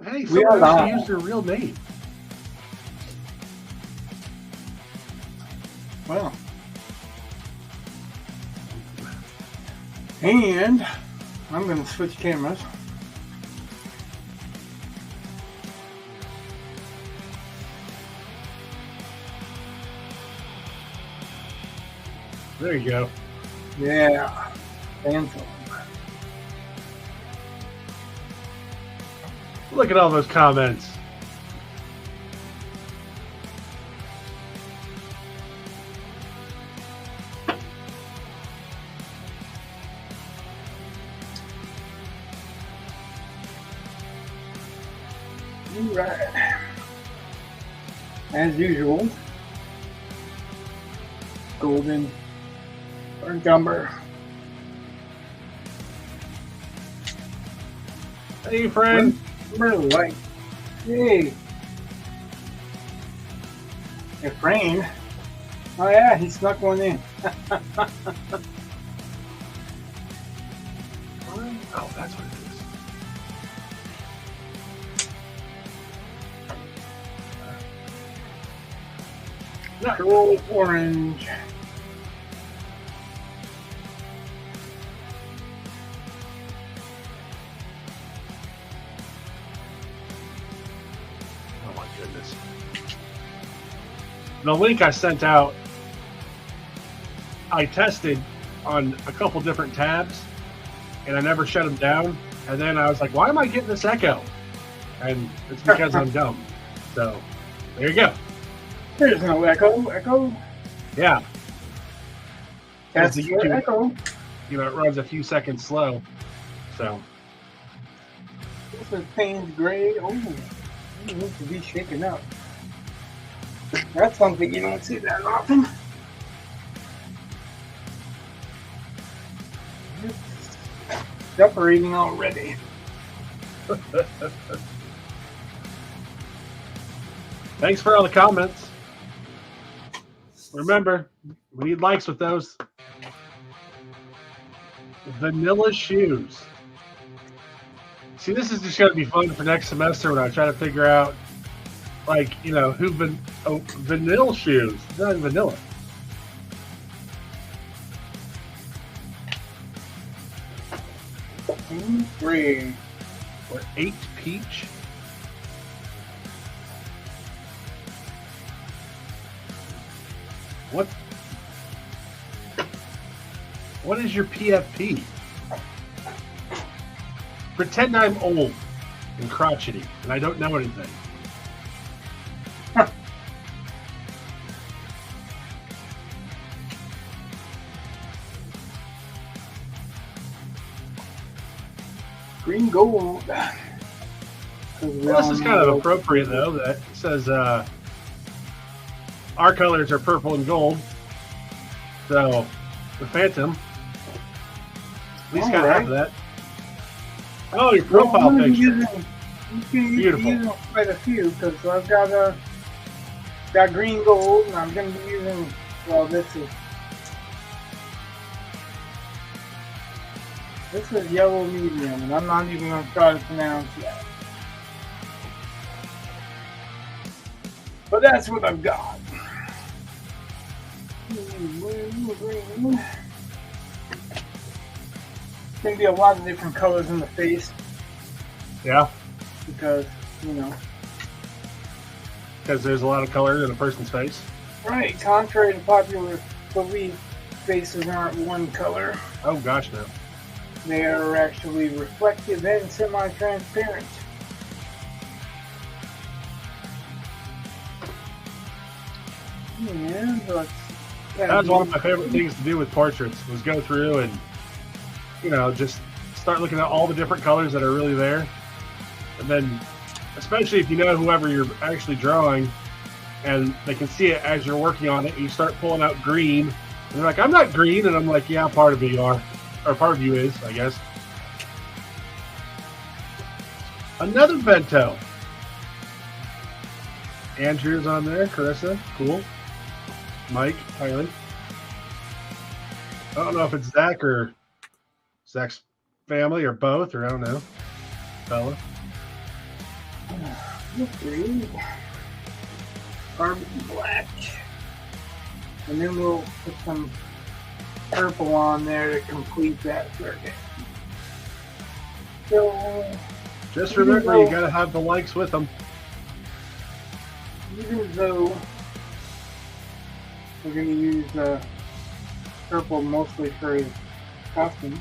Hey, We someone are actually live. used their real name. Well. And I'm going to switch cameras. There you go. Yeah. Phantom. Look at all those comments. All right. As usual, golden burnt umber. Hey, friend. Like, hey, if rain. Oh yeah, he snuck one in. Oh, that's what it is. No. Cool orange. Oh my goodness. The link I sent out, I tested on a couple different tabs, and I never shut them down. And then I was like, why am I getting this echo? And it's because I'm dumb. So there you go. There's no echo. Echo. Yeah. That's the your YouTube, echo. you know, it runs a few seconds slow. So This is Payne's Gray. Oh, it needs to be shaken up. That's something you don't see that often. It's separating already. Thanks for all the comments. Remember, we need likes with those. Vanilla shoes. See, this is just going to be fun for next semester when I try to figure out, like, you know, vanilla shoes. It's not vanilla. Gray. Or 8 peach. What is your PFP? Pretend I'm old and crotchety and I don't know anything. Green gold. Well, this is kind of appropriate, though. That it says our colors are purple and gold. So the Phantom. At least got half of that. Oh, your profile picture. Beautiful. Using quite a few because I've got green gold and I'm going to be using. Well, this is yellow medium, and I'm not even going to try to pronounce that. But that's what I've got. Green. Going to be a lot of different colors in the face. Yeah. Because, you know. Because there's a lot of color in a person's face. Right. Contrary to popular belief, faces aren't one color. Oh, gosh, no. They are actually reflective and semi-transparent. Yeah, but that was one of my favorite things to do with portraits was go through and, you know, just start looking at all the different colors that are really there. And then, especially if you know whoever you're actually drawing and they can see it as you're working on it, you start pulling out green. And they're like, I'm not green. And I'm like, yeah, part of you are. Or part of you is, I guess. Another bento. Andrew's on there. Carissa, cool. Mike, Tyler. I don't know if it's Zach or Zach's family or both, or I don't know. Fella. Green, carbon black, and then we'll put some purple on there to complete that circuit. So, Just remember, you gotta have the likes with them. even though we're going to use purple mostly for his costume,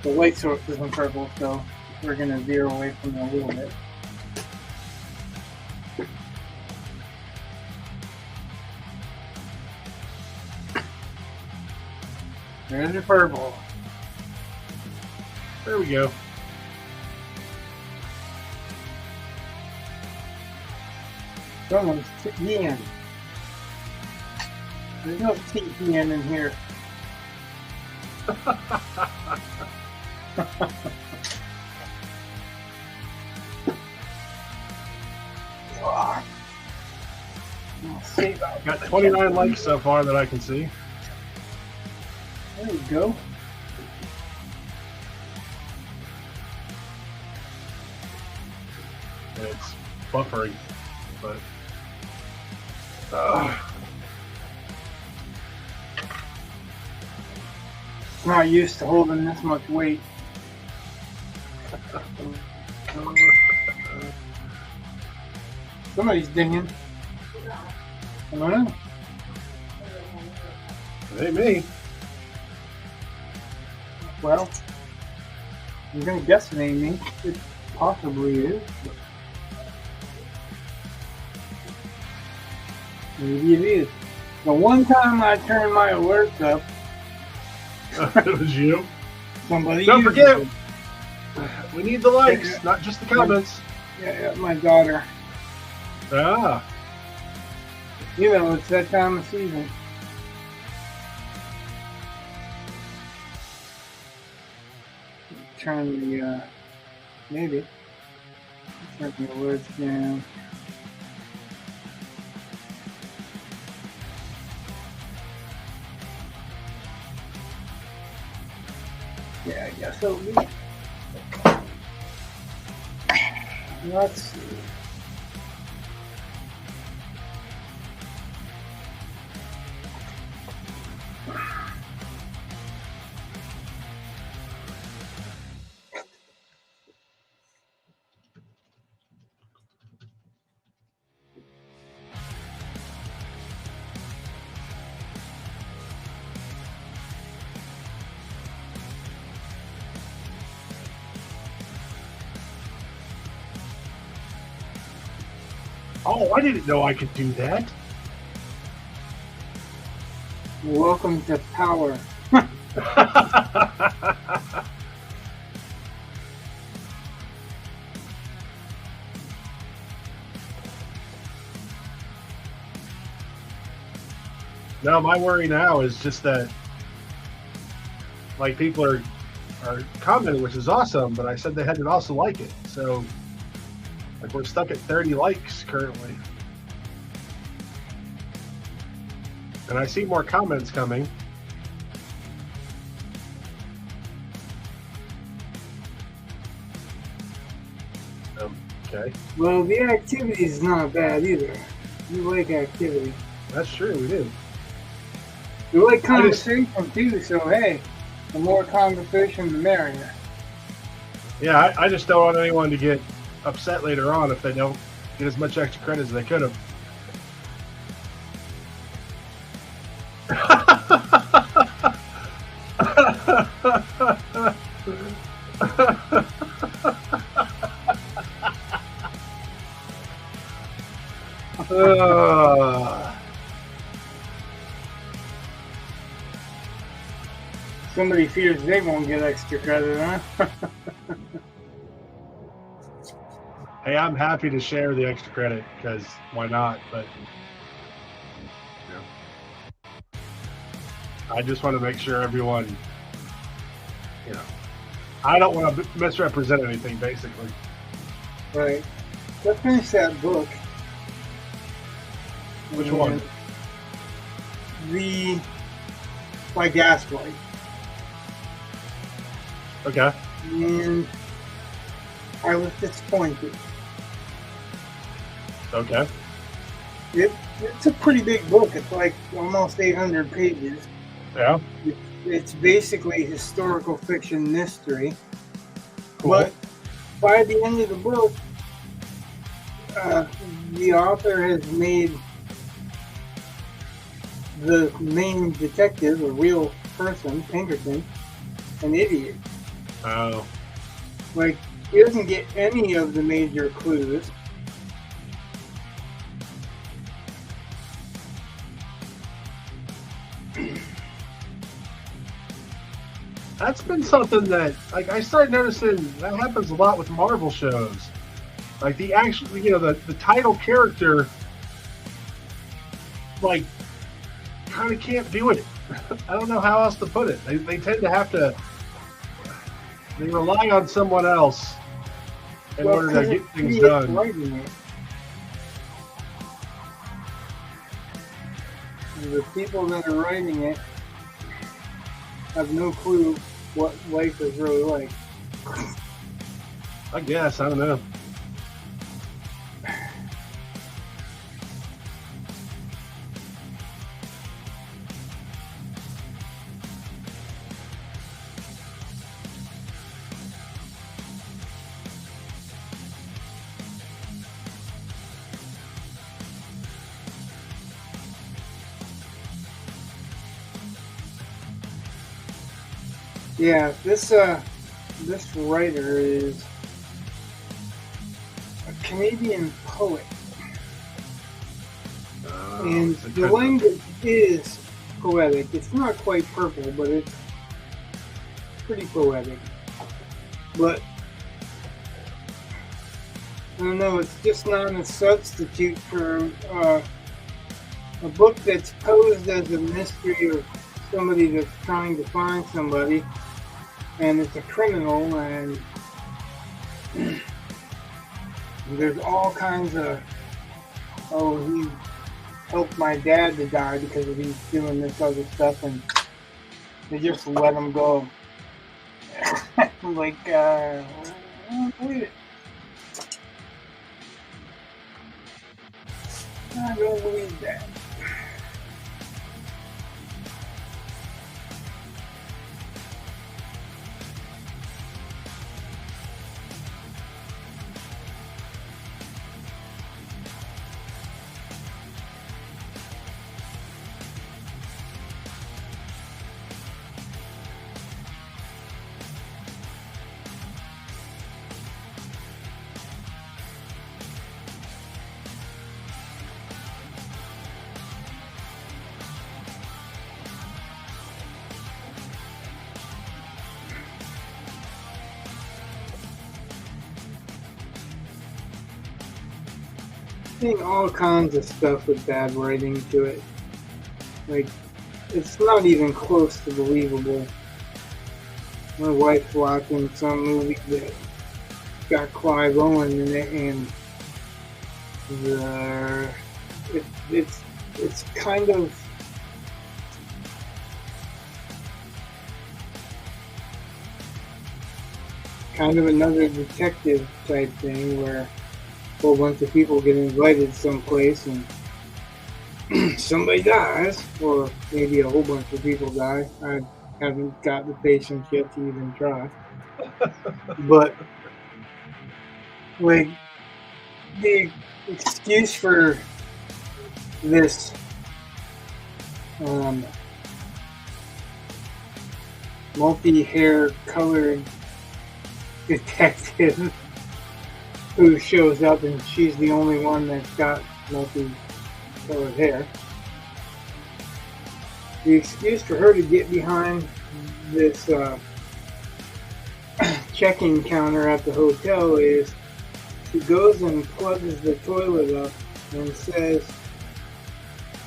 the light source isn't purple, so we're going to veer away from it a little bit. There's the purple. There we go. Someone's TPN. There's no TPN in here. Got 29 likes so far that I can see. There you go. And it's buffering, but Not used to holding this much weight. Somebody's dinging. Hello? it ain't me. Well, I'm gonna guess it ain't me. It possibly is. Maybe it is. The one time I turned my alerts up, It was you. somebody Don't used forget, it. we need the likes, not just the comments. Yeah, my daughter. Ah, You know, it's that time of season. Turn the, maybe. Turn the alerts down. Yeah, I guess it'll be. Let's see. oh, I didn't know I could do that. Welcome to power. No, my worry now is just that, like, people are commenting, which is awesome, but I said they had to also like it. So, like, we're stuck at 30 likes currently. And I see more comments coming. Okay. Well, the activity is not bad either. You like activity. That's true, we do. You like conversation too, so hey, the more conversation, the merrier. Yeah, I just don't want anyone to get upset later on if they don't get as much extra credit as they could have. Somebody fears they won't get extra credit, huh? Hey, I'm happy to share the extra credit because why not? But I just want to make sure everyone, I don't want to misrepresent anything, basically. Right. Let's finish that book. Which one? The by Gaslight. Okay. And I was disappointed. Okay. It's a pretty big book. It's like almost 800 pages. Yeah. It's basically historical fiction mystery. Cool. But by the end of the book, the author has made the main detective, a real person, Pinkerton, an idiot. Oh. Like, he doesn't get any of the major clues. That's been something that, like, I started noticing that happens a lot with Marvel shows. Like, the actual, the title character, like, kind of can't do it. I don't know how else to put it. They tend to have to, they rely on someone else in order to get things done. The people that are writing it have no clue what life is really like. I guess, I don't know. Yeah, this writer is a Canadian poet, and the language is poetic. It's not quite purple, but it's pretty poetic. But I don't know, it's just not a substitute for a book that's posed as a mystery of somebody that's trying to find somebody, and it's a criminal, and there's all kinds of, oh, he helped my dad to die because he's doing this other stuff, and they just let him go. I'm like, I don't believe it. I don't believe that. Seeing all kinds of stuff with bad writing to it. Like, it's not even close to believable. My wife's watching some movie that got Clive Owen in it, and it's kind of another detective type thing where a whole bunch of people get invited someplace and somebody dies, or maybe a whole bunch of people die. I haven't got the patience yet to even try. But, like, the excuse for this multi-hair colored detective who shows up, and she's the only one that's got multi-colored hair. The excuse for her to get behind this check-in counter at the hotel is she goes and plugs the toilet up and says,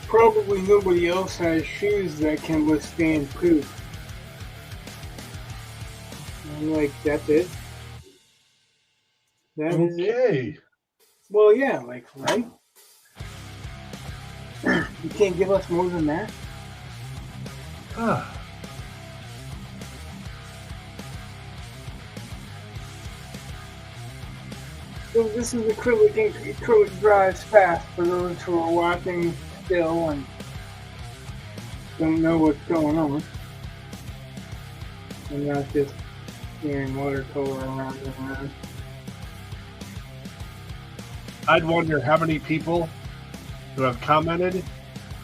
probably nobody else has shoes that can withstand poop. I'm like, that's it? That is it? Well, yeah, like, right? You can't give us more than that? So this is acrylic dries fast for those who are watching still and don't know what's going on. And not just hearing watercolor around and around. I'd wonder how many people who have commented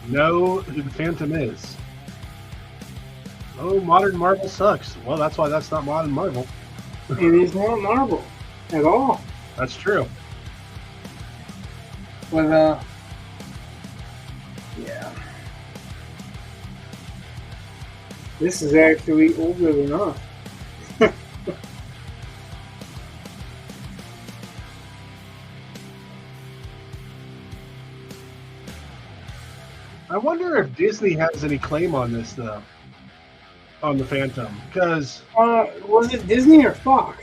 know who the Phantom is. Oh, modern Marvel sucks. Well, that's why that's not modern Marvel. It is not Marvel at all. That's true. But yeah. This is actually older than us. I wonder if Disney has any claim on this, though, on the Phantom. Because, was it Disney or Fox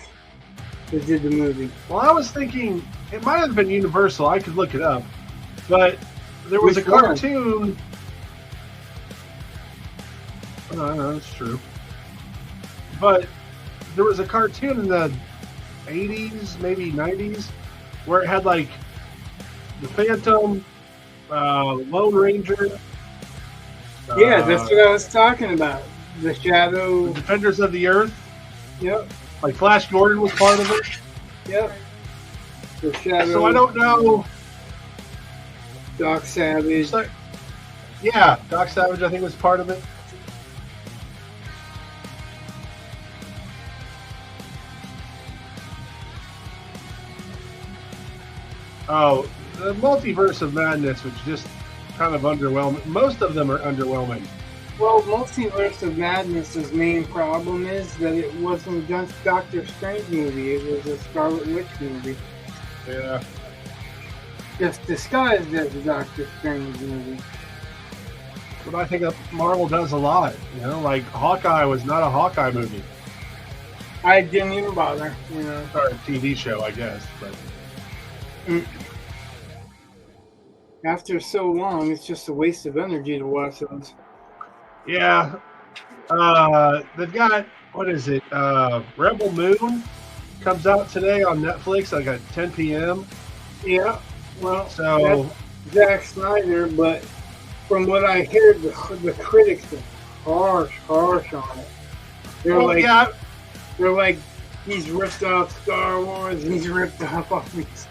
that did the movie? well, I was thinking it might have been Universal. I could look it up. But there was Which a one? cartoon. No, that's true. But there was a cartoon in the 80s, maybe 90s, where it had, like, the Phantom, Lone Ranger. Yeah, that's what I was talking about. The Shadow. Defenders of the Earth. Yep. Like Flash Gordon was part of it. Yep. The Shadow. So I don't know. Doc Savage. So, yeah, Doc Savage I think was part of it. Oh, the Multiverse of Madness was just kind of underwhelming. Most of them are underwhelming. Well, Multiverse of Madness's main problem is that it wasn't just Doctor Strange movie. It was a Scarlet Witch movie. Yeah. Just disguised as a Doctor Strange movie. But I think that Marvel does a lot. You know, like Hawkeye was not a Hawkeye movie. I didn't even bother, you know. Or a TV show, I guess. But After so long, it's just a waste of energy to watch those. yeah. They've got, what is it? Rebel Moon comes out today on Netflix, like at 10 p.m. Yeah, well, So, that's Zack Snyder, but from what I hear, the critics are harsh on it. They're well, like, yeah, they're like, he's ripped off Star Wars, he's ripped off all these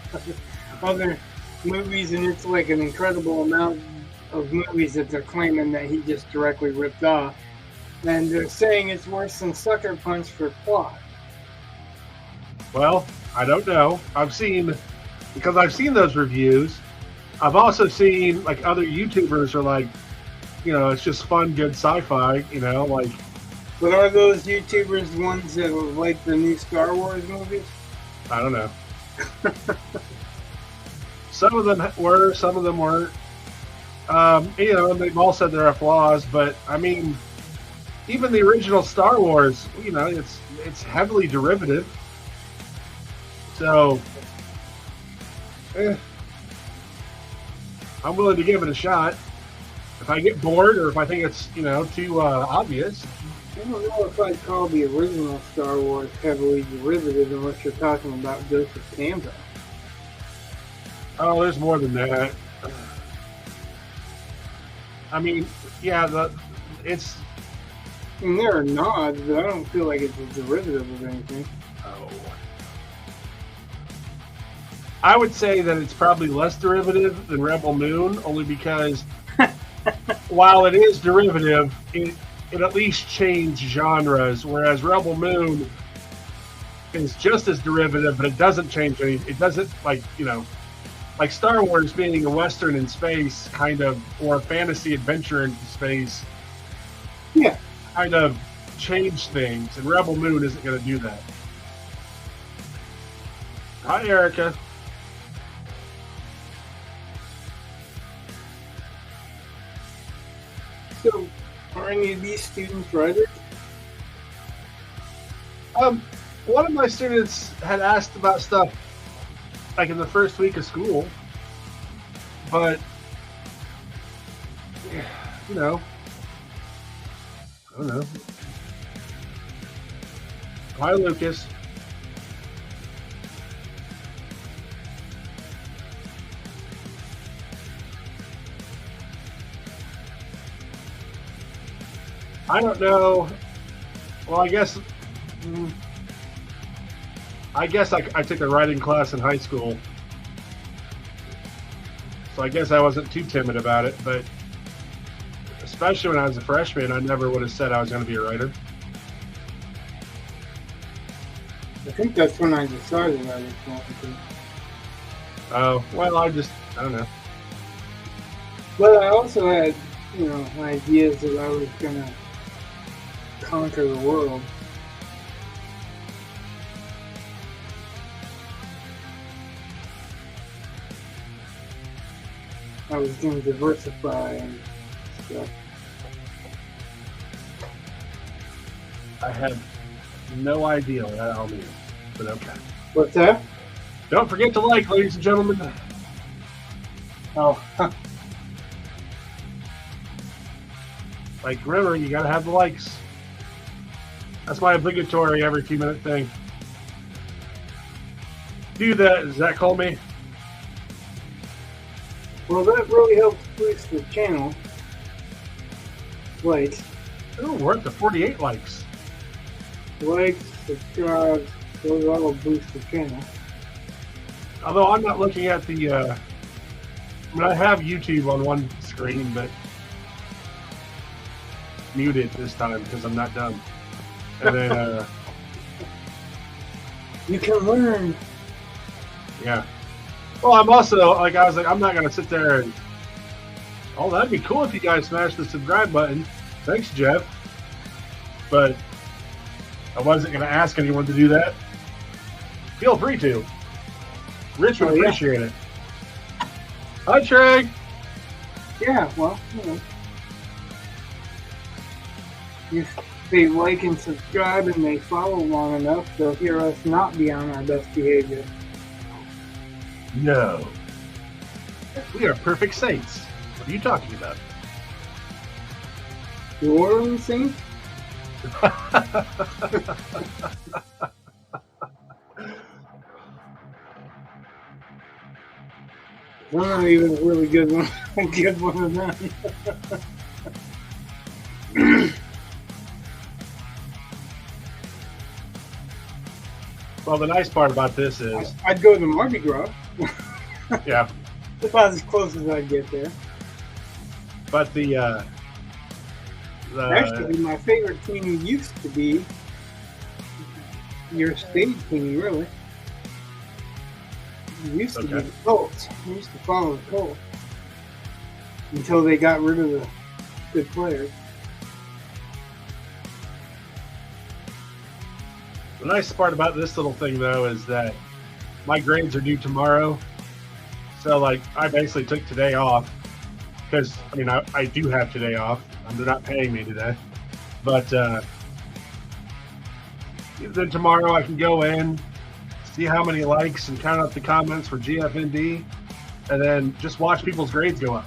other movies, and it's like an incredible amount of movies that they're claiming that he just directly ripped off. And they're saying it's worse than Sucker Punch for plot. well, I don't know. I've seen those reviews. I've also seen, like, other YouTubers are like, you know, it's just fun, good sci-fi, you know, like. But are those YouTubers the ones that like the new Star Wars movies? I don't know. Some of them were, some of them weren't. You know, and they've all said there are flaws, but I mean, even the original Star Wars, you know, it's heavily derivative. So, I'm willing to give it a shot. If I get bored or if I think it's, you know, too obvious. I don't know if I'd call the original Star Wars heavily derivative unless you're talking about Joseph Campbell. Oh, there's more than that. I mean, yeah, it's. I mean, there are nods, but I don't feel like it's a derivative of anything. Oh. I would say that it's probably less derivative than Rebel Moon, only because while it is derivative, it at least changed genres, whereas Rebel Moon is just as derivative, but it doesn't change anything. It doesn't, like, you know, like Star Wars being a Western in space, kind of, or a fantasy adventure in space, Yeah. kind of changed things, and Rebel Moon isn't going to do that. Hi, Erica. So, are any of these students writers? One of my students had asked about stuff like in the first week of school, but you know, I don't know. Hi, Lucas. I don't know. Well, I guess I took a writing class in high school, so I guess I wasn't too timid about it. But especially when I was a freshman, I never would have said I was going to be a writer. I think that's when I decided I was going to. Oh, well, I don't know. But I also had, ideas that I was going to conquer the world. I was going to diversify and stuff. I have no idea what that all means, but okay. What's that? Don't forget to like, ladies and gentlemen. Oh, Like, remember, you gotta have the likes. That's my obligatory every few minute thing. Do that. Does that call me? well, that really helps boost the channel. Likes, Oh, we're up to 48 likes. subscribe, those all boost the channel. Although I'm not looking at the. I have YouTube on one screen, but muted this time because I'm not dumb. And then, You can learn. yeah. Well, I'm also I was like, I'm not gonna sit there and. Oh, that'd be cool if you guys smash the subscribe button. Thanks, Jeff. But I wasn't gonna ask anyone to do that. Feel free to. Rich would appreciate it. Hi, Trey. Yeah, well, if they like and subscribe and they follow long enough, they'll hear us not be on our best behavior. No. We are perfect saints. What are you talking about? New Orleans Saints? I'm not even a really good one. A good one of them. Well, the nice part about this is, I'd go to Mardi Gras. yeah, About as close as I'd get there. but Actually, my favorite team used to be your state team, really. It used to be the Colts. I used to follow the Colts until they got rid of the good players. the nice part about this little thing, though, is that my grades are due tomorrow. So, I basically took today off because, I do have today off. They're not paying me today. But then tomorrow I can go in, see how many likes, and count up the comments for GFND, and then just watch people's grades go up.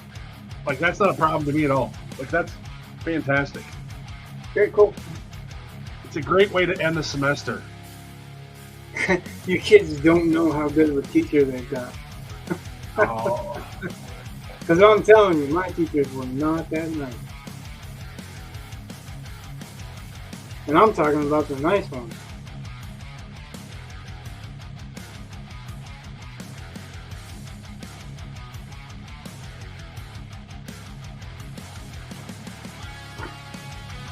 That's not a problem to me at all. That's fantastic. Very cool. It's a great way to end the semester. You kids don't know how good of a teacher they've got. Oh. Because I'm telling you, my teachers were not that nice. And I'm talking about the nice ones.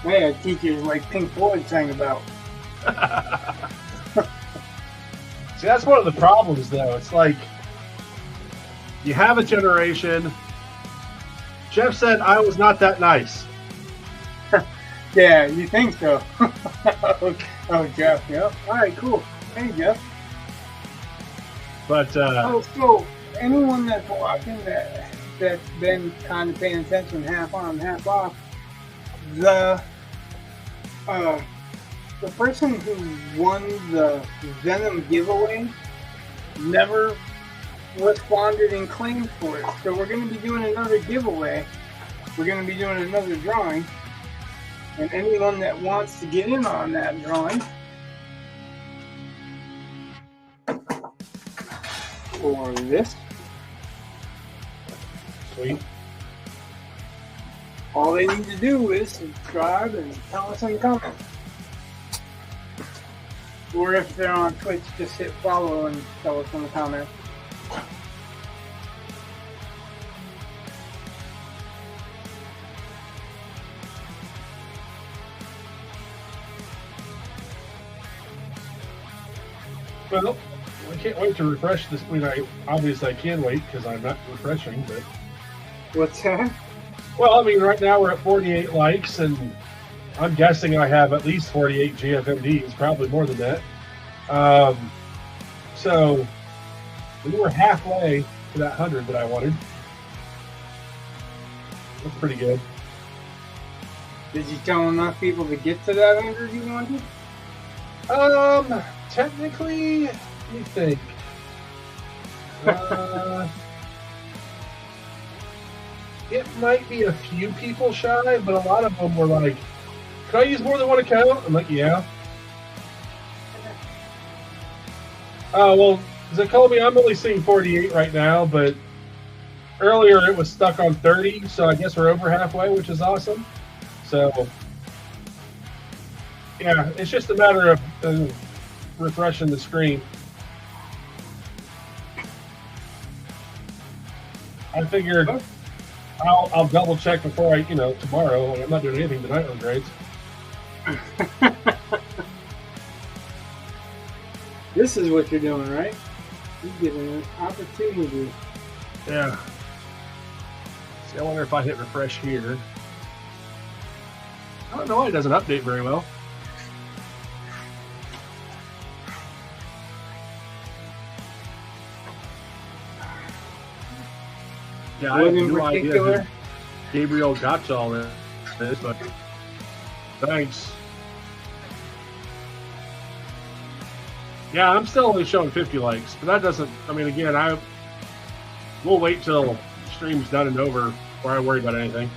I had teachers like Pink Floyd sang about. See, that's one of the problems, though. It's you have a generation. Jeff said I was not that nice. Yeah, you think so? Oh, Jeff. Yep. All right, cool. Hey, Jeff. But So anyone that's watching that's been kind of paying attention, half on, half off, the person who won the Venom giveaway never responded and claimed for it. So we're going to be doing another giveaway. We're going to be doing another drawing. And anyone that wants to get in on that drawing for this, sweet. All they need to do is subscribe and tell us in the comments. Or if they're on Twitch, just hit follow and tell us in the comments. Well, I can't wait to refresh this. I mean, obviously I can wait because I'm not refreshing, but... What's that? Well, I mean, right now we're at 48 likes, and I'm guessing I have at least 48 GFMDs, probably more than that. So we were halfway to that 100 that I wanted. That's pretty good. Did you tell enough people to get to that 100 you wanted? Technically, let me think. It might be a few people shy, but a lot of them were like, "Can I use more than one account?" I'm like, "Yeah." Well, Zacoby, I'm only seeing 48 right now, but earlier it was stuck on 30, so I guess we're over halfway, which is awesome. So, yeah, it's just a matter of refreshing the screen. I figured I'll double check before tomorrow. I'm not doing anything tonight on grades. This is what you're doing, right? You get an opportunity. Yeah. See, I wonder if I hit refresh here. I don't know why it doesn't update very well. Yeah, I have no idea who Gabriel got all this, but thanks. Yeah, I'm still only showing 50 likes, but that doesn't. I mean, again, we'll wait till the stream's done and over before I worry about anything.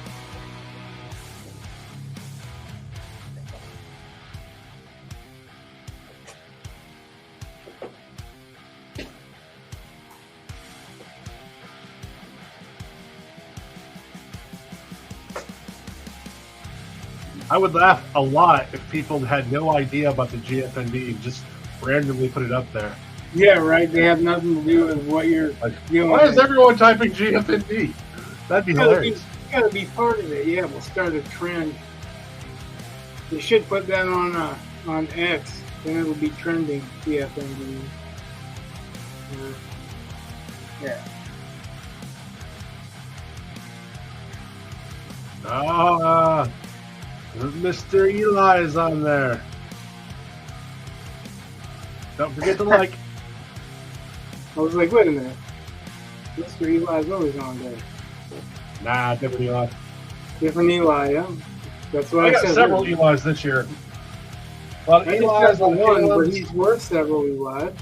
I would laugh a lot if people had no idea about the GFND and just randomly put it up there. Yeah, right. They have nothing to do with what you're doing. Why is everyone typing GFND? That'd be hilarious. You gotta be part of it. Yeah, we'll start a trend. You should put that on X. Then it'll be trending. GFND. Yeah. Mr. Eli's on there. Don't forget to like. I was like, wait a minute. Mr. Eli's always on there. Nah, different Eli. Different Eli, yeah. That's what I got said. Several Elis this year. A lot of Eli's on one, but he's worth several Elis.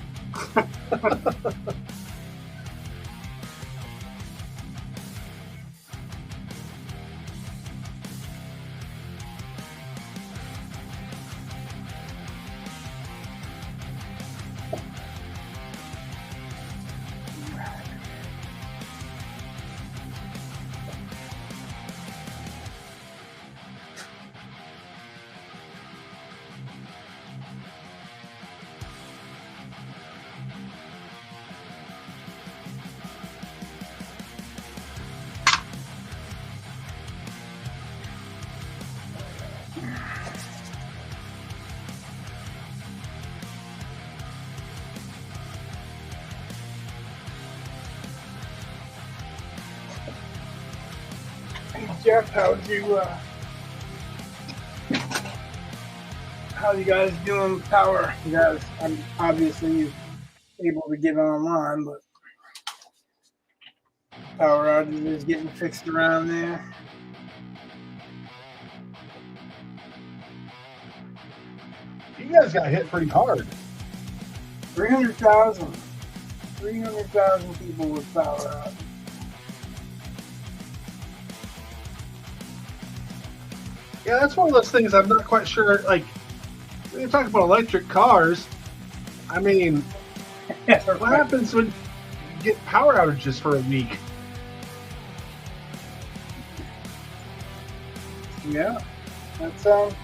Jeff, how you guys doing with power? You guys, obviously able to get online, but power outages getting fixed around there. You guys got hit pretty hard. 300,000 people with power outages. Yeah, that's one of those things I'm not quite sure. Like, when you talk about electric cars, I mean, what happens when you get power outages for a week? Yeah, that's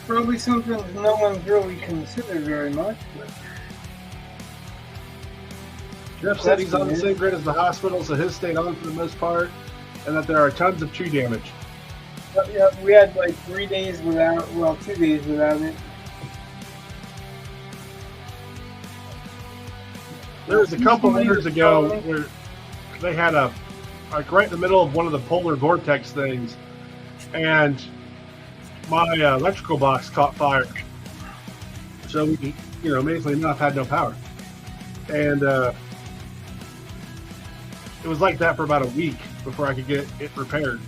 probably something that no one's really considered very much. But Jeff said he's on the same grid as the hospital, so his stayed on for the most part, and that there are tons of tree damage. yeah, we had like 3 days without, well, 2 days without it. There was a couple years ago where they had like right in the middle of one of the polar vortex things, and my electrical box caught fire. So we, amazingly enough, had no power. And it was like that for about a week before I could get it repaired.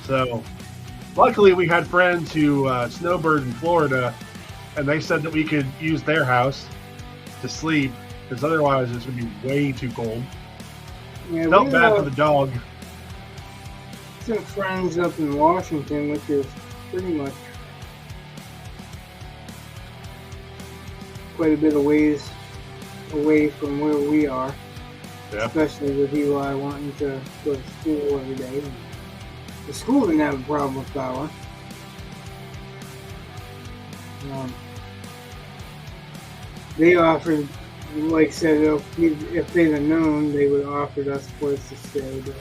So luckily we had friends who snowbird in Florida, and they said that we could use their house to sleep, because otherwise this would be way too cold. Yeah, Felt bad for the dog. Some friends up in Washington, which is pretty much quite a bit of ways away from where we are. Yeah. Especially with Eli wanting to go to school every day. And the school didn't have a problem with power. They offered, like I said, if they'd have known, they would have offered us a place to stay. But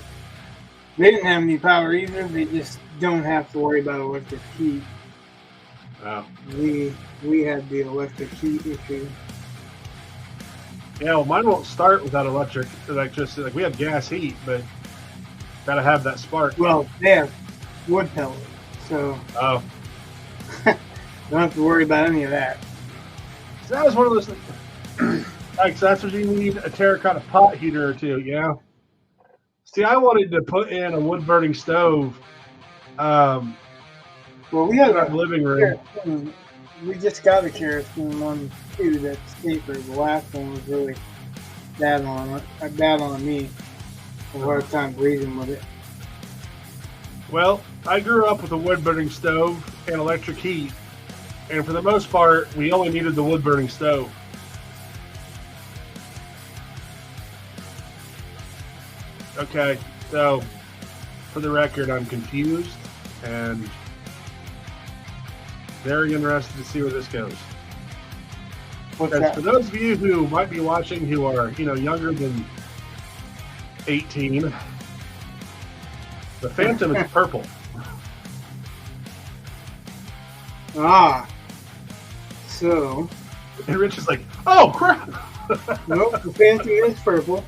they didn't have any power either. They just don't have to worry about electric heat. Wow. We had the electric heat issue. Yeah, well, mine won't start without electricity. Like we have gas heat, but gotta have that spark. Well, they have wood pellet, so Oh, don't have to worry about any of that. so that was one of those things. Like, so that's what you need, a terracotta pot heater or two, yeah? See, I wanted to put in a wood-burning stove Well, we had in our living room. kerosene. We just got a kerosene one too. That's safer. The last one was really bad on me. I had a hard time breathing with it. Well, I grew up with a wood-burning stove and electric heat, and for the most part, we only needed the wood-burning stove. Okay, so for the record, I'm confused and very interested to see where this goes. What's Because that? for those of you who might be watching who are, younger than 18, the Phantom is purple. Ah. So, And Rich is like, oh, crap! nope, the Phantom is purple,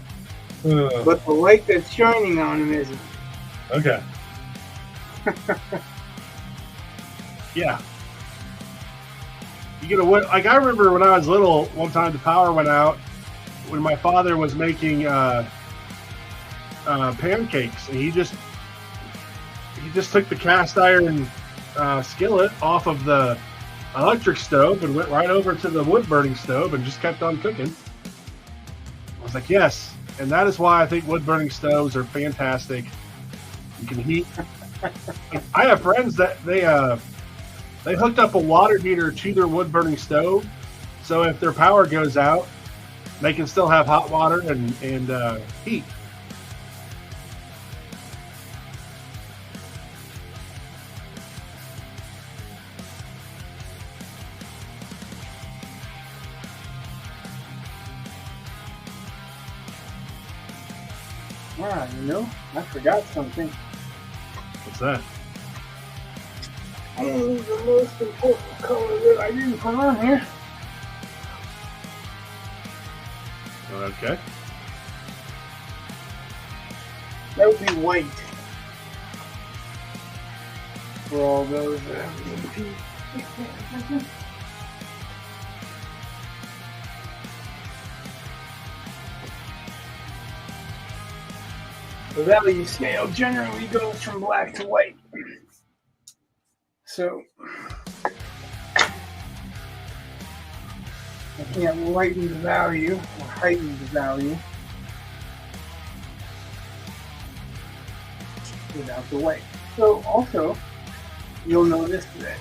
but the light that's shining on him isn't. Okay. Yeah. You get a wood. Like, I remember when I was little, one time the power went out when my father was making pancakes, and he just took the cast iron skillet off of the electric stove and went right over to the wood burning stove and just kept on cooking. I was like, yes, and that is why I think wood burning stoves are fantastic. You can heat. I have friends that they hooked up a water heater to their wood burning stove, so if their power goes out, they can still have hot water and heat. Ah, I forgot something. What's that? Oh, the most important color that I didn't put on here. Okay. That would be white. For all those The value scale generally goes from black to white. So I can't lighten the value or heighten the value without the white. So also, you'll notice that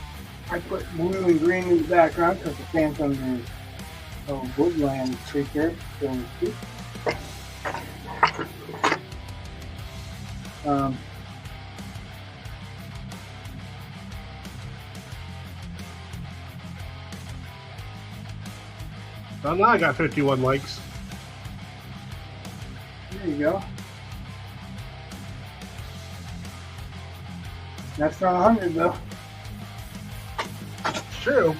I put blue and green in the background because the Phantom is a woodland creature, so to speak. Well, now I got 51 likes. There you go. That's not 100 though. It's true.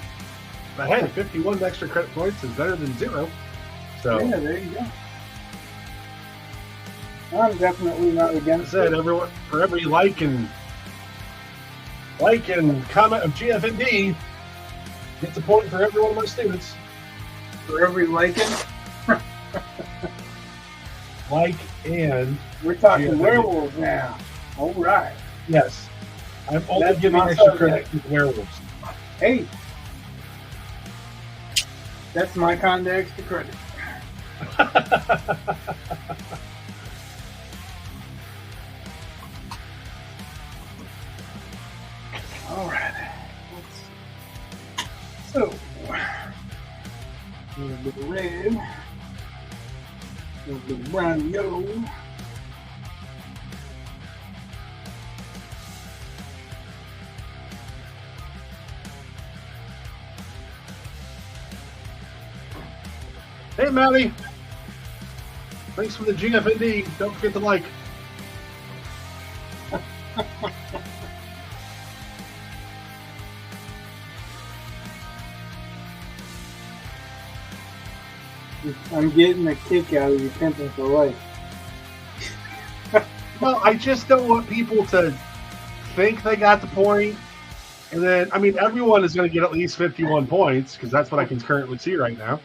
But hey, 51 extra credit points is better than 0. So yeah, there you go. I'm definitely not against I said, it. for every like and comment of GFND, gets a point for every one of my students. For every liking? Like and we're talking GFND. werewolves now. All right. Yes. I'm only That's giving my extra subject. credit to werewolves. Hey. That's my kind of extra credit. All right. So, a little bit of red, a little bit of brown and yellow. Hey, Maddie. Thanks for the GFND. Don't forget to like. I'm getting a kick out of you pimping for life. Well, I just don't want people to think they got the point. And then, I mean, everyone is going to get at least 51 points because that's what I can currently see right now.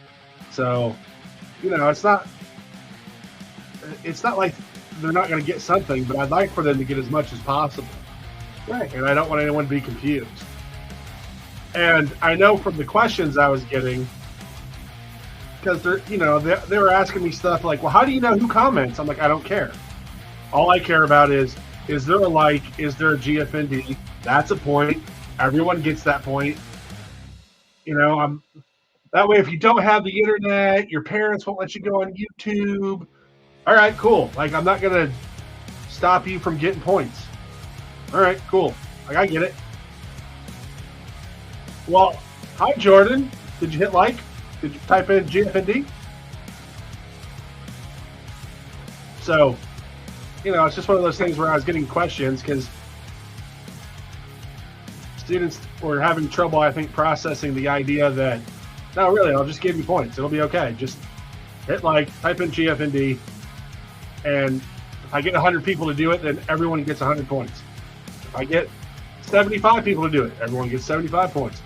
So, you know, it's not like they're not going to get something, but I'd like for them to get as much as possible. Right. And I don't want anyone to be confused. And I know from the questions I was getting, because they were asking me stuff like, well, how do you know who comments? I'm like, I don't care. All I care about is there a like? Is there a GFND? That's a point. Everyone gets that point. You know, that way, if you don't have the internet, your parents won't let you go on YouTube. All right, cool. Like, I'm not going to stop you from getting points. All right, cool. Like, I get it. Well, hi, Jordan. Did you hit like? Did you type in GFND? So, you know, it's just one of those things where I was getting questions because students were having trouble, I think, processing the idea that, no, really, I'll just give you points. It'll be okay. Just hit like, type in GFND, and if I get 100 people to do it, then everyone gets 100 points. If I get 75 people to do it, everyone gets 75 points.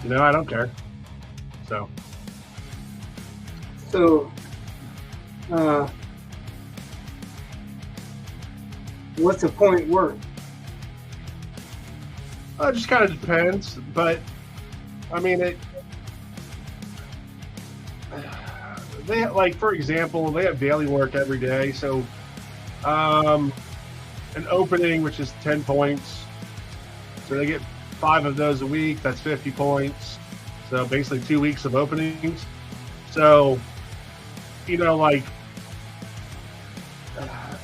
You know, I don't care. So, what's a point worth? it just kind of depends. But, I mean, they like, for example, they have daily work every day. So, an opening, which is 10 points. So they get 5 of those a week. That's 50 points. So basically 2 weeks of openings. So, you know, like,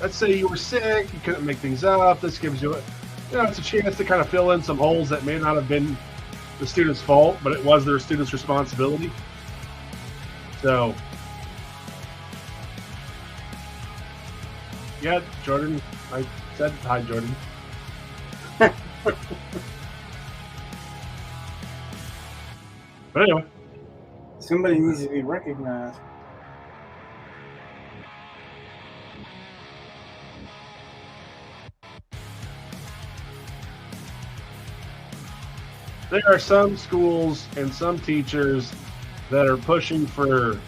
let's say you were sick, you couldn't make things up. This gives you, it's a chance to kind of fill in some holes that may not have been the student's fault, but it was their student's responsibility. So, yeah, Jordan, I said hi, Jordan. But anyway. Somebody needs to be recognized. There are some schools and some teachers that are pushing for,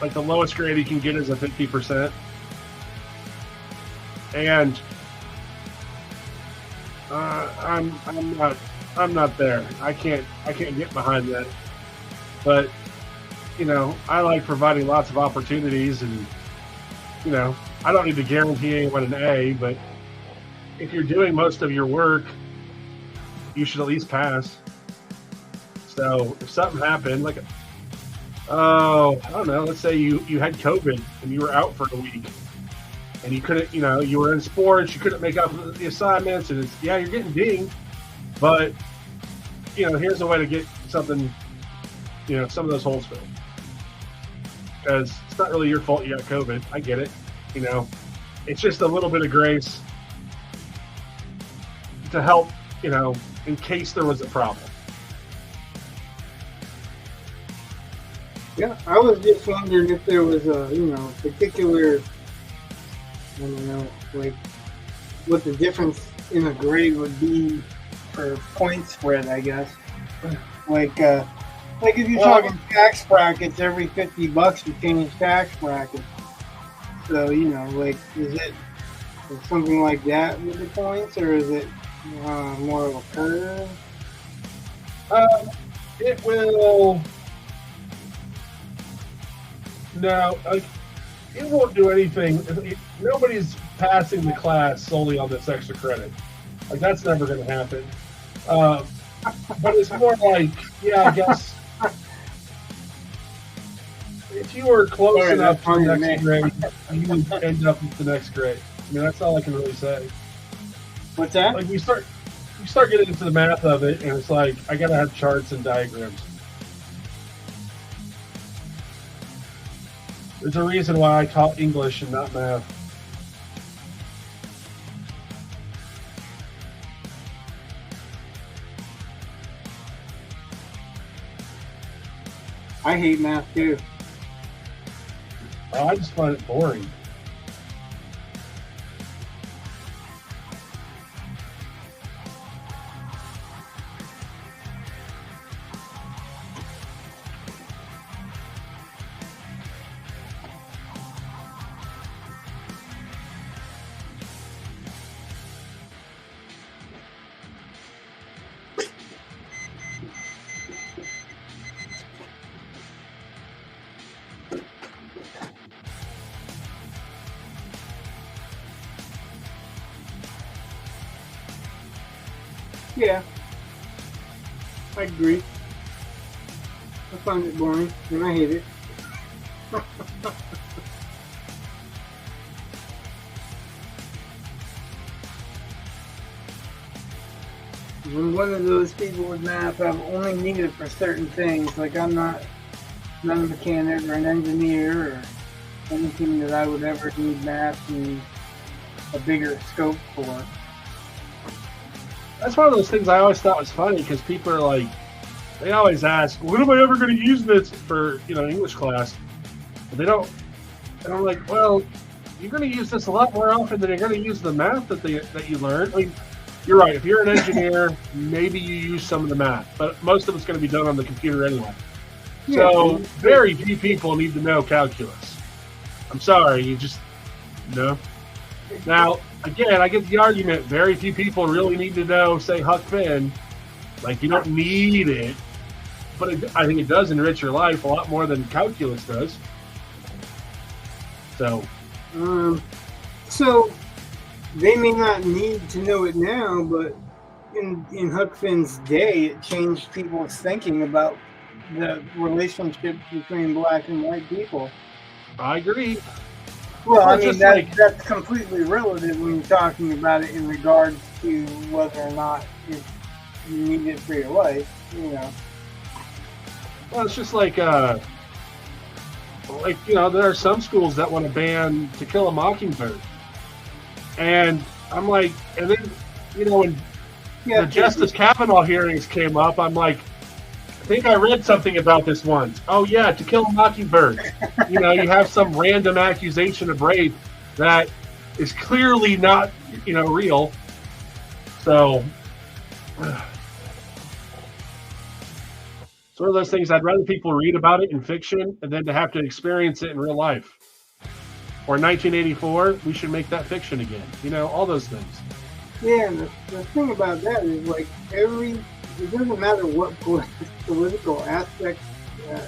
like, the lowest grade you can get is a 50%. And I'm not there. I can't get behind that. But, you know, I like providing lots of opportunities, and, you know, I don't need to guarantee anyone an A, but if you're doing most of your work, you should at least pass. So if something happened, like, I don't know, let's say you had COVID and you were out for a week and you couldn't, you were in sports, you couldn't make up the assignments, and you're getting dinged, but, here's a way to get something some of those holes filled. Because it's not really your fault you got COVID. I get it. It's just a little bit of grace to help, in case there was a problem. Yeah, I was just wondering if there was a, particular, I don't know, like what the difference in a grade would be for point spread, I guess. Like if you're talking tax brackets, every $50 you change tax brackets. So, like, is it something like that with the points, or is it more of a curve? It will. No, it won't do anything. Nobody's passing the class solely on this extra credit. That's never going to happen. But it's more like, I guess if you were close enough to the next grade, you would end up with the next grade. That's all I can really say. What's that? Like, you start getting into the math of it, and it's like, I got to have charts and diagrams. There's a reason why I taught English and not math. I hate math too. I just find it boring. Yeah, I agree. I find it boring, and I hate it. I'm one of those people with math. I've only needed it for certain things. Like, I'm not a mechanic or an engineer or anything that I would ever need math in a bigger scope for. That's one of those things I always thought was funny, because people are like, they always ask, when am I ever going to use this for, English class? But they don't, and I'm like, well, you're going to use this a lot more often than you're going to use the math that you learned. I mean, you're right. If you're an engineer, maybe you use some of the math, but most of it's going to be done on the computer anyway. Yeah. So very few people need to know calculus. I'm sorry, you just, Now, again, I get the argument. Very few people really need to know, say, Huck Finn. Like, you don't need it, but I think it does enrich your life a lot more than calculus does. So they may not need to know it now, but in Huck Finn's day, it changed people's thinking about the relationship between black and white people. I agree. Well, I mean, that's completely relative when you're talking about it in regards to whether or not you need it for your life, Well, it's just like, there are some schools that want to ban To Kill a Mockingbird. And I'm like, and then, when the Justice Kavanaugh hearings came up, I'm like, I think I read something about this once. Oh, yeah, To Kill a Mockingbird. You have some random accusation of rape that is clearly not, real. So, it's one of those things, I'd rather people read about it in fiction than to have to experience it in real life. Or 1984, we should make that fiction again. All those things. Yeah, and the thing about that is, like, it doesn't matter what political aspect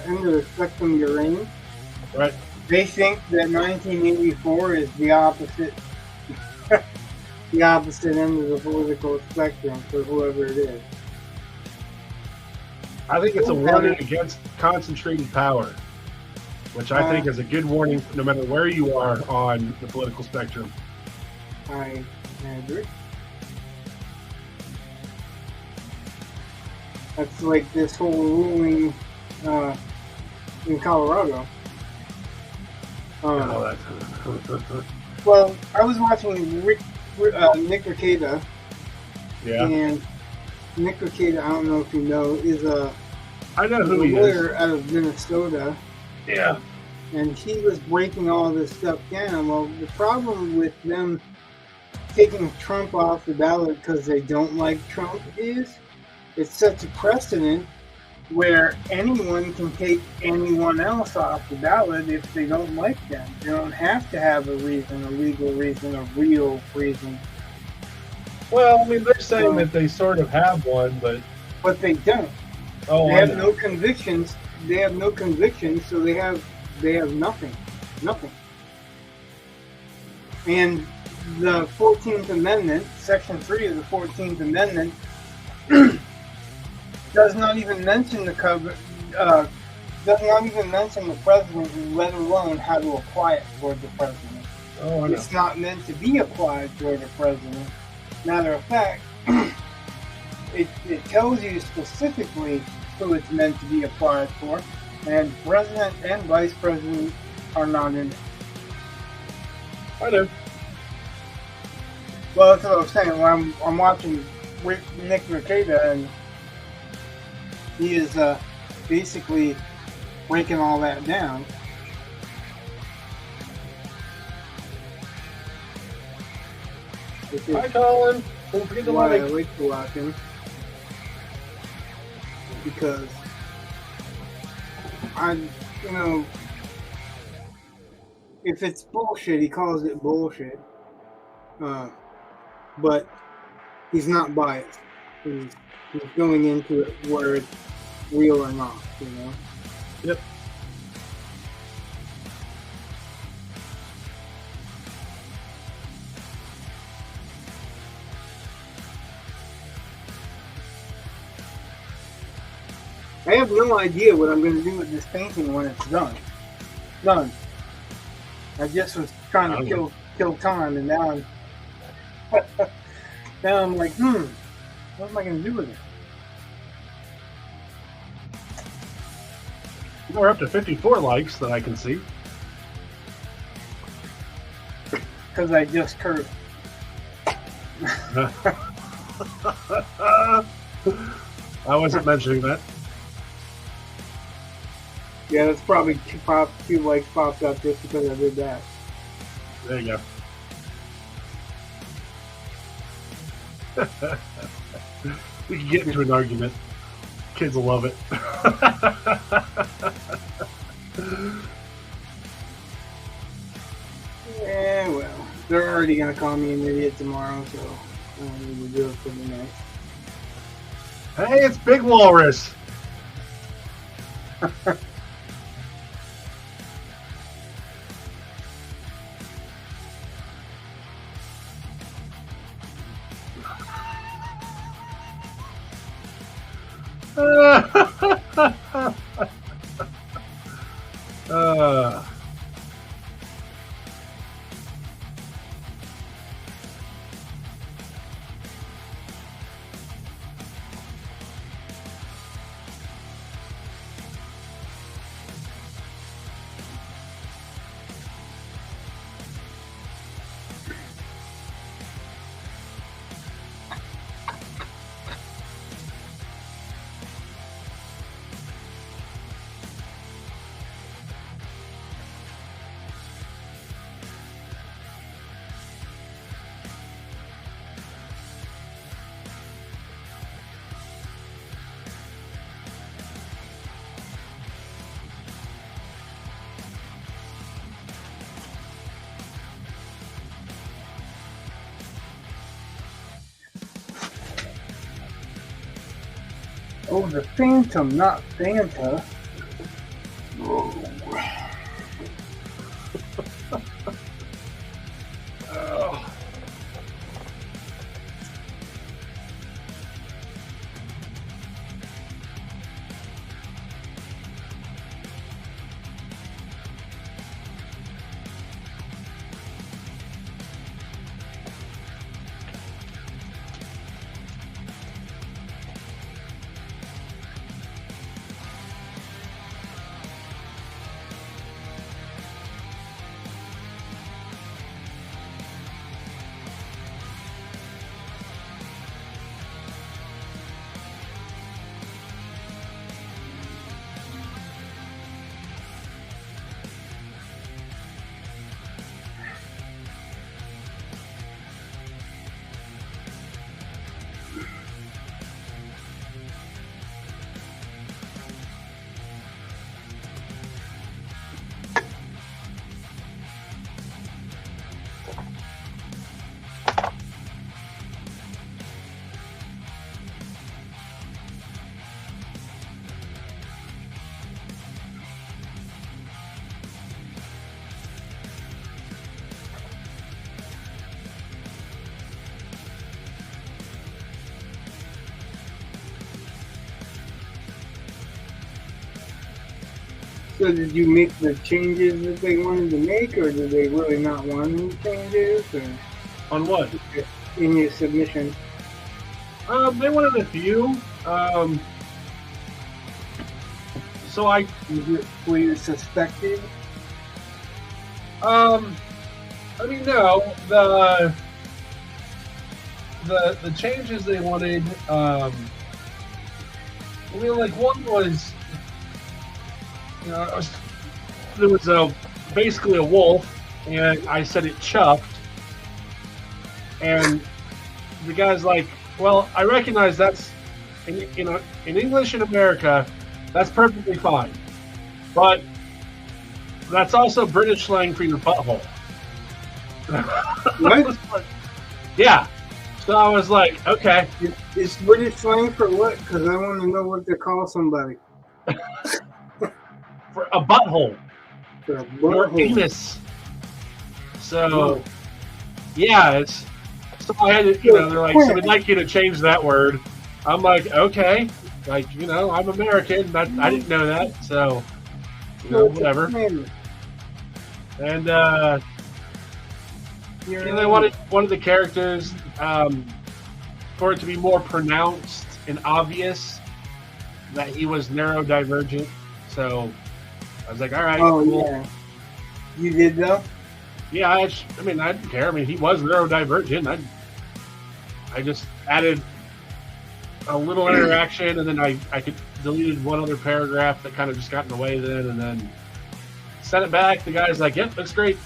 end of the spectrum you're in. Right. They think that 1984 is the opposite, the opposite end of the political spectrum for whoever it is. I think it's a warning against concentrated power, which I think is a good warning no matter where you are on the political spectrum. I agree. That's like this whole ruling in Colorado. Oh, Well, I was watching Nick Rekieta, yeah. and Nick Rekieta, I don't know if you know, is I know who he lawyer is. out of Minnesota. Yeah. And he was breaking all this stuff down. Well, the problem with them taking Trump off the ballot because they don't like Trump is it sets a precedent where anyone can take anyone else off the ballot if they don't like them. They don't have to have a reason, a legal reason, a real reason. Well, I mean, they're saying that they sort of have one, but they don't. oh, They I have know. no convictions. They have no convictions, so they have nothing. And the 14th Amendment, Section 3 of the 14th Amendment, does not even mention the president, let alone how to apply it toward the president. Oh, I know. It's not meant to be applied toward the president. Matter of fact, it tells you specifically who it's meant to be applied for, and president and vice president are not in it. I know. Well, that's what I was saying. When I'm watching Nick Rekieta, and he is basically breaking all that down. Hi, Colin. Don't forget to Why I like. like to watch him, because if it's bullshit, he calls it bullshit. But he's not biased. He's going into it where it's real or not, Yep. I have no idea what I'm going to do with this painting when it's done. None. I just was trying to kill time, and now I'm like, what am I going to do with it? We're up to 54 likes that I can see. Because I just cursed. I wasn't mentioning that. Yeah, that's probably two likes popped up just because I did that. There you go. We can get into an argument. Kids will love it. Yeah, well, they're already going to call me an idiot tomorrow, so I don't need to do it for the next. Hey, it's Big Walrus. Oh, the Phantom, not Fanta. Oh. So did you make the changes that they wanted to make, or did they really not want any changes? Or On what? in your submission? They wanted a few. So Were you suspected? I mean, no, the changes they wanted. I mean, like one was, there was basically a wolf, and I said it chuffed, and the guy's like, "Well, I recognize that's in English in America, that's perfectly fine, but that's also British slang for your butthole." What? Yeah. So I was like, okay. Is British slang for what? Because I want to know what to call somebody. For a butthole. For a Or butthole. anus. So, yeah, it's. So I had to, they're like, so we'd like you to change that word. I'm like, okay. Like, I'm American. I didn't know that. So, whatever. And, they wanted one of the characters for it to be more pronounced and obvious that he was neurodivergent. So I was like, all right. Oh, cool. yeah. You did, though? Yeah, I didn't care. I mean, he was neurodivergent. I just added a little interaction, and then I deleted one other paragraph that kind of just got in the way then, and then sent it back. The guy's like, yep, looks great.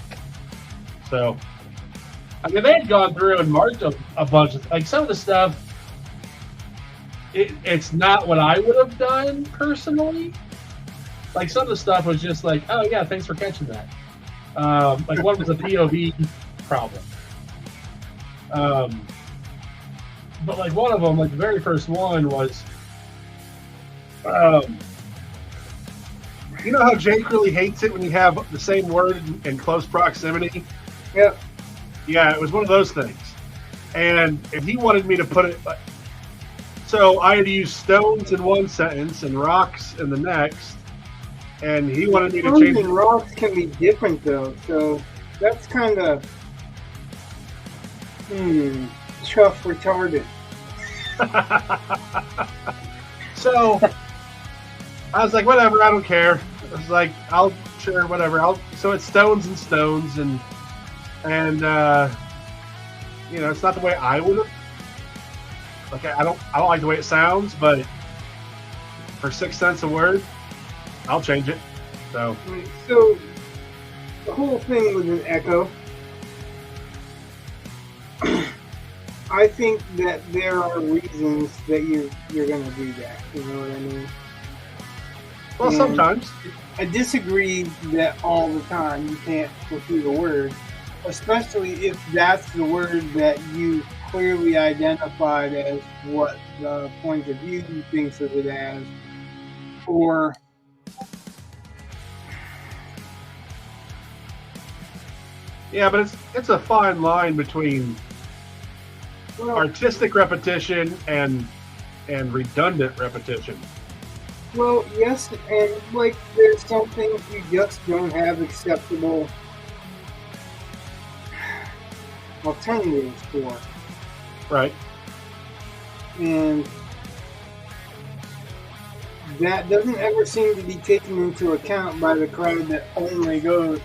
So, I mean, they had gone through and marked a bunch of, like, some of the stuff, it's not what I would have done personally. Like, some of the stuff was just like, oh, yeah, thanks for catching that. Like, one was a POV problem. But, like, one of them, like, the very first one was, you know how Jake really hates it when you have the same word in close proximity? Yep. Yeah, it was one of those things. And he wanted me to put it... So I had to use stones in one sentence and rocks in the next. And he wanted me to change... Stones and rocks can be different, though. So that's kind of... chuff retarded. So I was like, whatever, I don't care. I was like, sure, whatever. So it's stones and stones, and it's not the way I would have. Like, I don't like the way it sounds, but for 6 cents a word, I'll change it. So the whole thing was an echo. I think that there are reasons that you're going to do that. You know what I mean? Well, and sometimes. I disagree that all the time you can't repeat a word, especially if that's the word that you clearly identified as what the point of view thinks of it as, or yeah, but it's a fine line between artistic repetition and redundant repetition. Well, yes, and like there's some things you just don't have acceptable alternatives for. Right. And that doesn't ever seem to be taken into account by the crowd that only goes,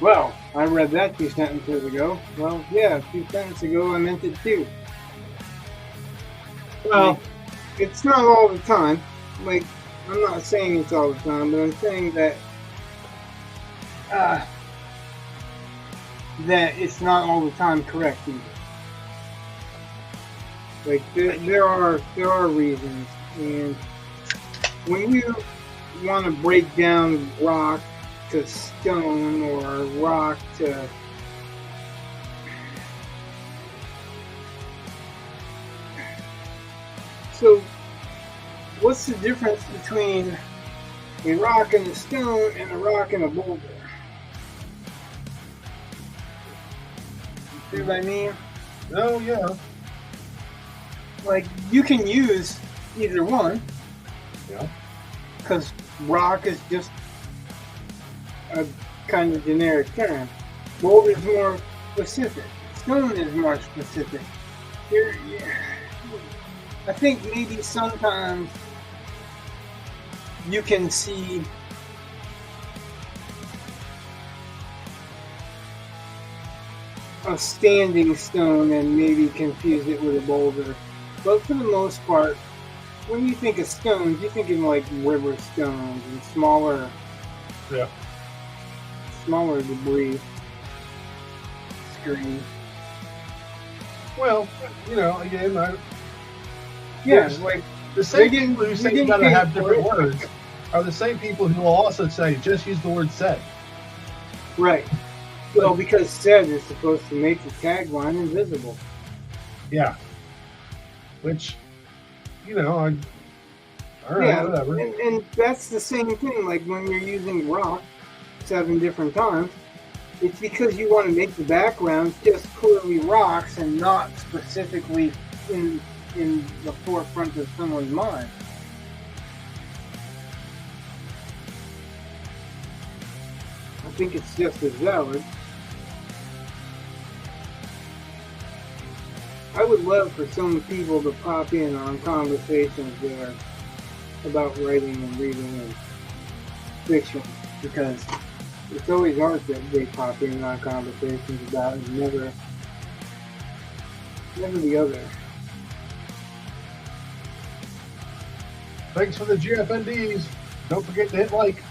well, I read that 2 sentences ago. Well, yeah, 2 sentences ago I meant it too. Well, it's not all the time. Like, I'm not saying it's all the time, but I'm saying that that it's not all the time correct either. Like, there are reasons, and when you want to break down rock to stone or rock to so what's the difference between a rock and a stone and a rock and a boulder? You see what I mean? oh yeah. Like, you can use either one. Yeah. because rock is just a kind of generic term. Boulder is more specific. Stone is more specific. I think maybe sometimes you can see a standing stone and maybe confuse it with a boulder. But for the most part, when you think of stones, you're thinking like river stones and smaller debris. Screen. Well, again, like the same people who say you gotta have different words are the same people who will also say just use the word said. Right. Well, because said is supposed to make the tagline invisible. Yeah. Which, all right, whatever. And that's the same thing. Like when you're using rock 7 different times, it's because you want to make the backgrounds just clearly rocks and not specifically in the forefront of someone's mind. I think it's just as valid. I would love for some people to pop in on conversations that are about writing and reading and fiction, because it's always art that they pop in on conversations about, and never the other. Thanks for the GFNDs. Don't forget to hit like.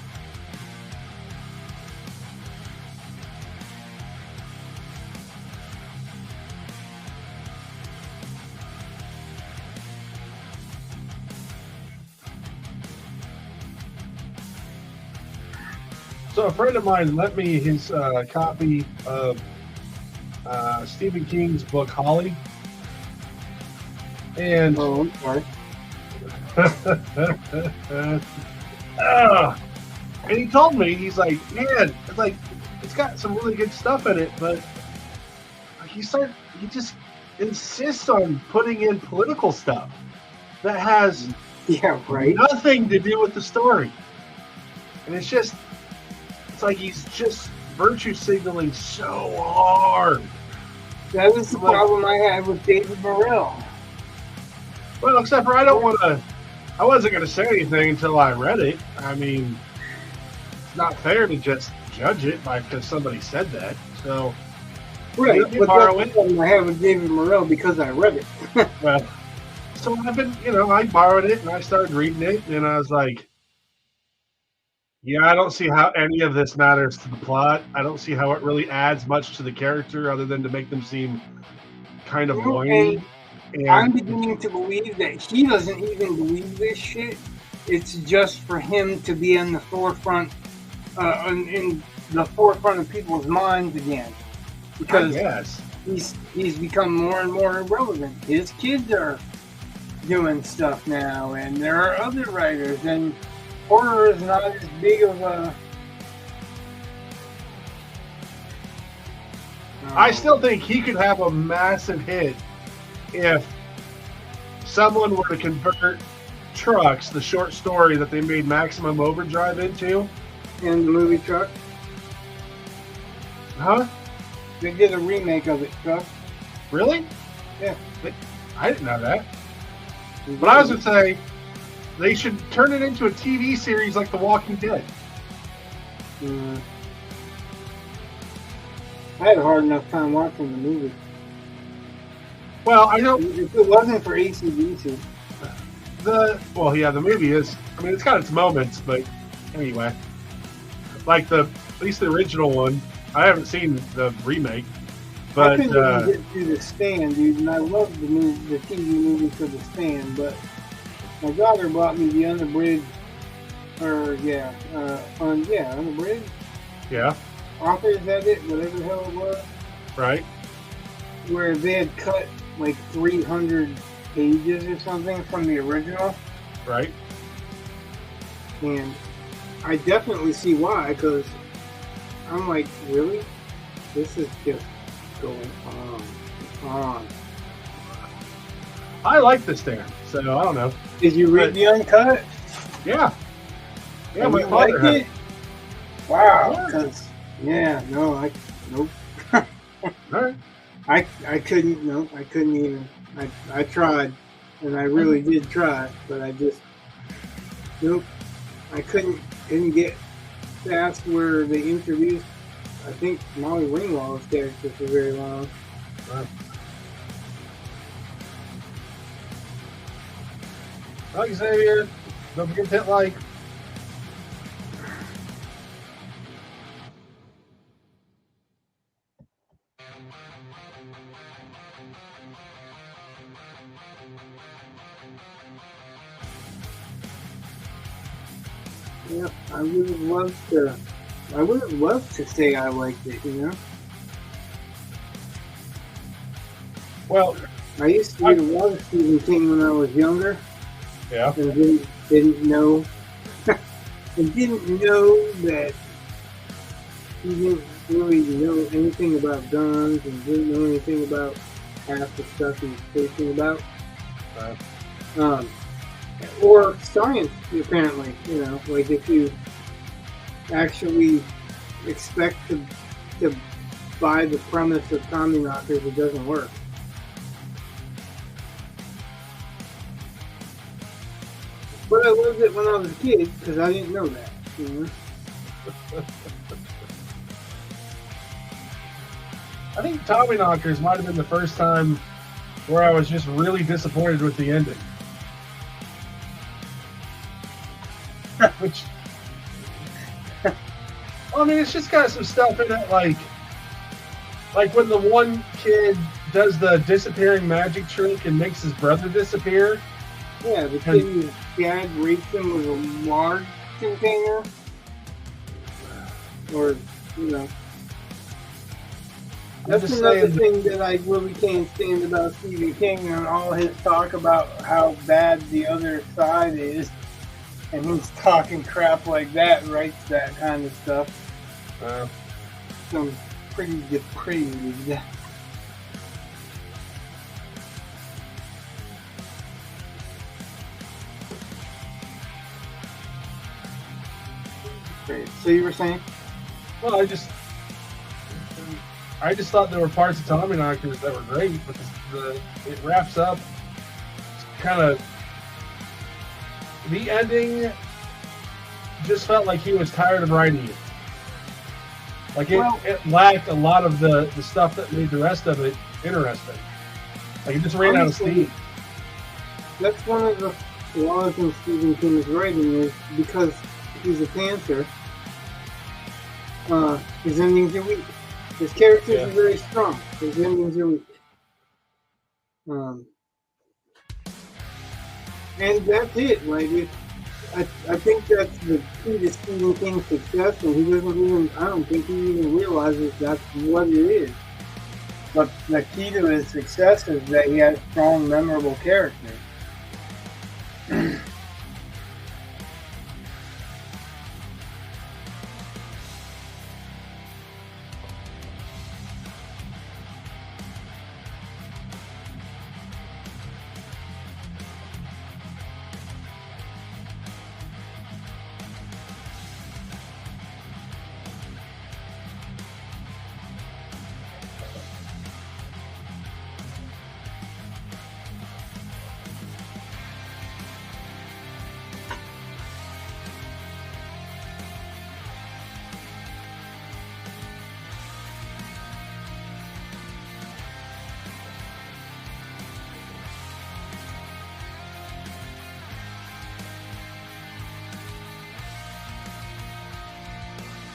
So a friend of mine lent me his copy of Stephen King's book Holly, and and he told me, he's like, man, it's got some really good stuff in it, but he just insists on putting in political stuff that has nothing to do with the story, and it's like he's just virtue signaling so hard. That was the problem I had with David Morrell. Well, except for I wasn't going to say anything until I read it. I mean, it's not fair to just judge it because somebody said that. So, right, but that's the problem I have with David Morrell because I read it. Well, so I've been, I borrowed it and I started reading it, and I was like, yeah, I don't see how any of this matters to the plot. I don't see how it really adds much to the character other than to make them seem kind of whiny. And I'm beginning to believe that he doesn't even believe this shit. It's just for him to be in the forefront, in the forefront of people's minds again. Because he's become more and more irrelevant. His kids are doing stuff now, and there are other writers, and horror is not as big of a... I still think he could have a massive hit if someone were to convert Trucks, the short story that they made Maximum Overdrive into. In the movie Truck? Huh? They did a remake of it, Truck. Really? Yeah. I didn't know that. But I was going to say, they should turn it into a TV series like The Walking Dead. I had a hard enough time watching the movie. Well, I know if it wasn't for AC/DC. The movie is. I mean, it's got its moments, but anyway, like at least the original one. I haven't seen the remake, but I couldn't even get through The Stand, dude. And I loved the TV movie for The Stand, but my daughter bought me the unabridged, unabridged. Yeah. Author's Edit, whatever the hell it was. Right. Where they had cut like 300 pages or something from the original. Right. And I definitely see why, because I'm like, really? This is just going on. I like The Stand, so I don't know. Did you read the uncut? Yeah. Yeah, And my you father liked had it? Wow. Yeah. 'Cause, yeah, no, nope. All right. I couldn't, no, I couldn't even. I tried, and I really did try, but I just, nope. I couldn't get past where they introduced, I think, Molly Ringwald's character for very long. Like Xavier, don't forget to hit like. Yeah, I would have loved to. I would have loved to say I liked it. You know, Well, I used to read a lot of Stephen King when I was younger, yeah. and didn't know, and didn't know that he didn't really know anything about guns, and didn't know anything about half the stuff he was talking about. Or science, apparently. You know, like if you actually expect to buy the premise of Tommyknockers, it doesn't work. But I loved it when I was a kid because I didn't know that. You know? I think Tommyknockers might have been the first time where I was just really disappointed with the ending. Which, I mean, it's just got some stuff in it, like when the one kid does the disappearing magic trick and makes his brother disappear. Yeah, the kid whose dad raped him with a lard container, or you know. That's another thing that I really can't stand about Stephen King and all his talk about how bad the other side is. And he's talking crap like that, writes that kind of stuff. Some pretty depraved. Great. So you were saying? Well, I just thought there were parts of Tommyknockers that were great, but it wraps up kind of. The ending just felt like he was tired of writing it. Like it lacked a lot of the stuff that made the rest of it interesting. Like it just ran out of steam. That's one of the flaws in Stephen King's writing is because he's a pantser. His endings are weak. His characters are very strong. His endings are weak. And that's it. Like I think that's the key to Stephen King's success, and he doesn't even. I don't think he even realizes that's what it is. But the key to his success is that he has strong, memorable characters.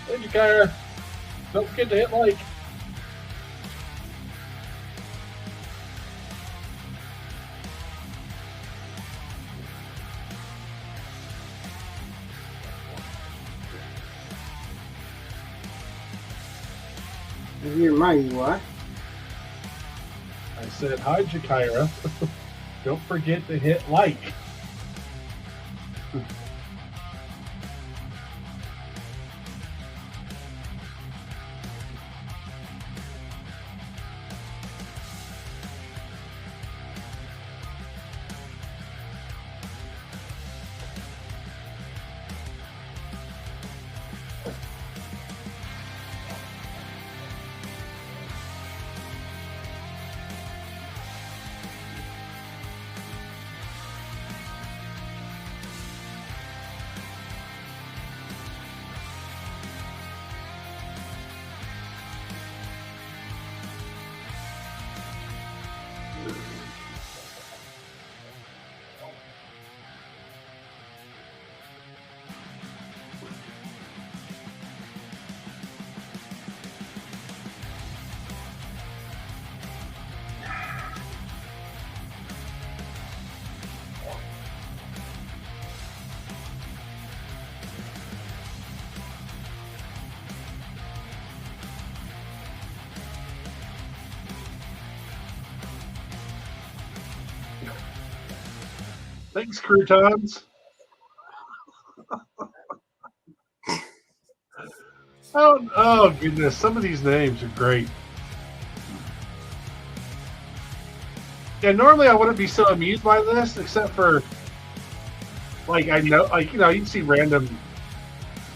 Thank you, Kyra. Don't forget to hit like. You're mighty, what? I said, hi, Jakira. Don't forget to hit like. Thanks, croutons. Oh goodness, some of these names are great. Yeah, normally I wouldn't be so amused by this, except for like I know, like you can see random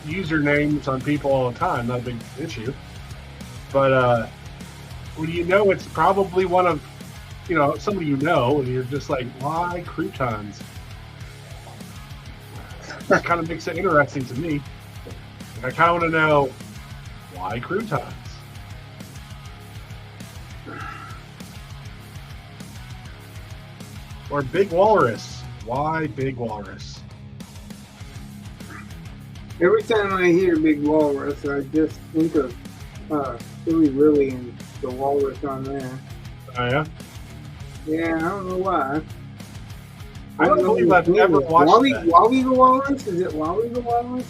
usernames on people all the time, not a big issue. But when it's probably one of somebody and you're just like, why croutons? It kind of makes it interesting to me. I kind of want to know why croutons. Or Big Walrus. Why Big Walrus? Every time I hear Big Walrus, I just think of Chili Willy and the walrus on there. Oh, yeah? Yeah, I don't know why. I don't believe I've ever watched that. Wally the Walrus? Is it Wally the Walrus?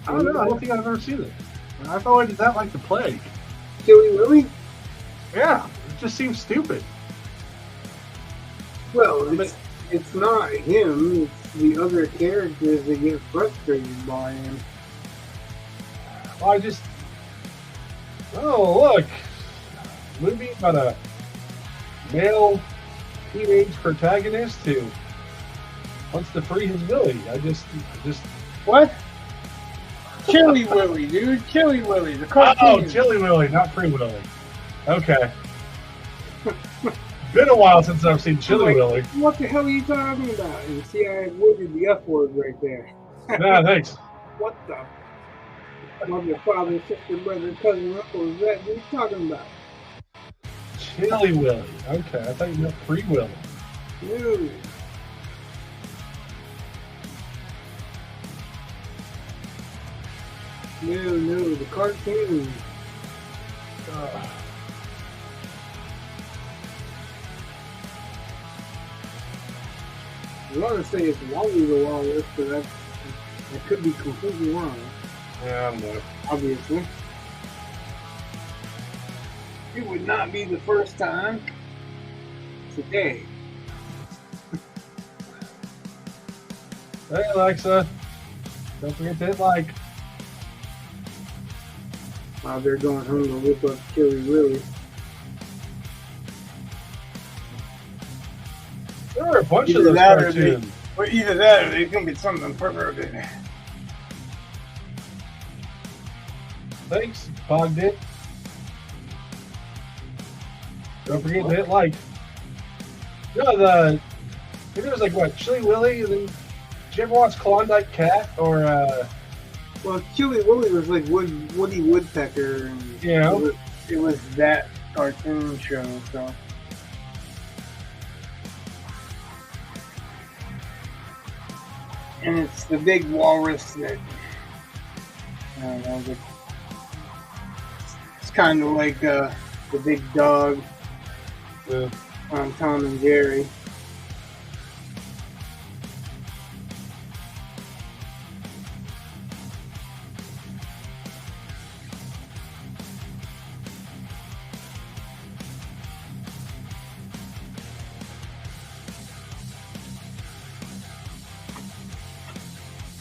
I don't know. I don't think I've ever seen it. I've always did that like the plague. Chili Willy? Yeah, it just seems stupid. Well, it's not him. It's the other characters that get frustrated by him. Well, oh, look. Movie about a male teenage protagonist who wants to free his Willy. I just What? Chili Willy, dude. Chili Willy. The cartoon. Oh, Chili Willy, not Free Willy. Okay. Been a while since I've seen Chili Willy. What the hell are you talking about? And see, I avoided the F word right there. Nah, thanks. What the? Mother, father, sister, brother, cousin, uncle, is that what you talking about? Chili Willy. Okay, I thought you meant Free Willy. No. No, the cartoon. I want to say it's Wally the Walrus, but that could be completely wrong. Yeah, I don't know. Obviously. It would not be the first time today. Hey, Alexa. Don't forget to hit like. While they're going home to look up Chili Willy. There are a bunch of those cartoons. Either that or they think it's something perverted. Thanks, Bogdan. Don't forget to hit like. I think it was like what, Chili Willy, and then did you ever watch Klondike Cat or Well, Chili Willy was like Woody Woodpecker, and it was that cartoon show, so. And it's the big walrus that, I don't know, it's kind of like the big dog on Tom and Jerry.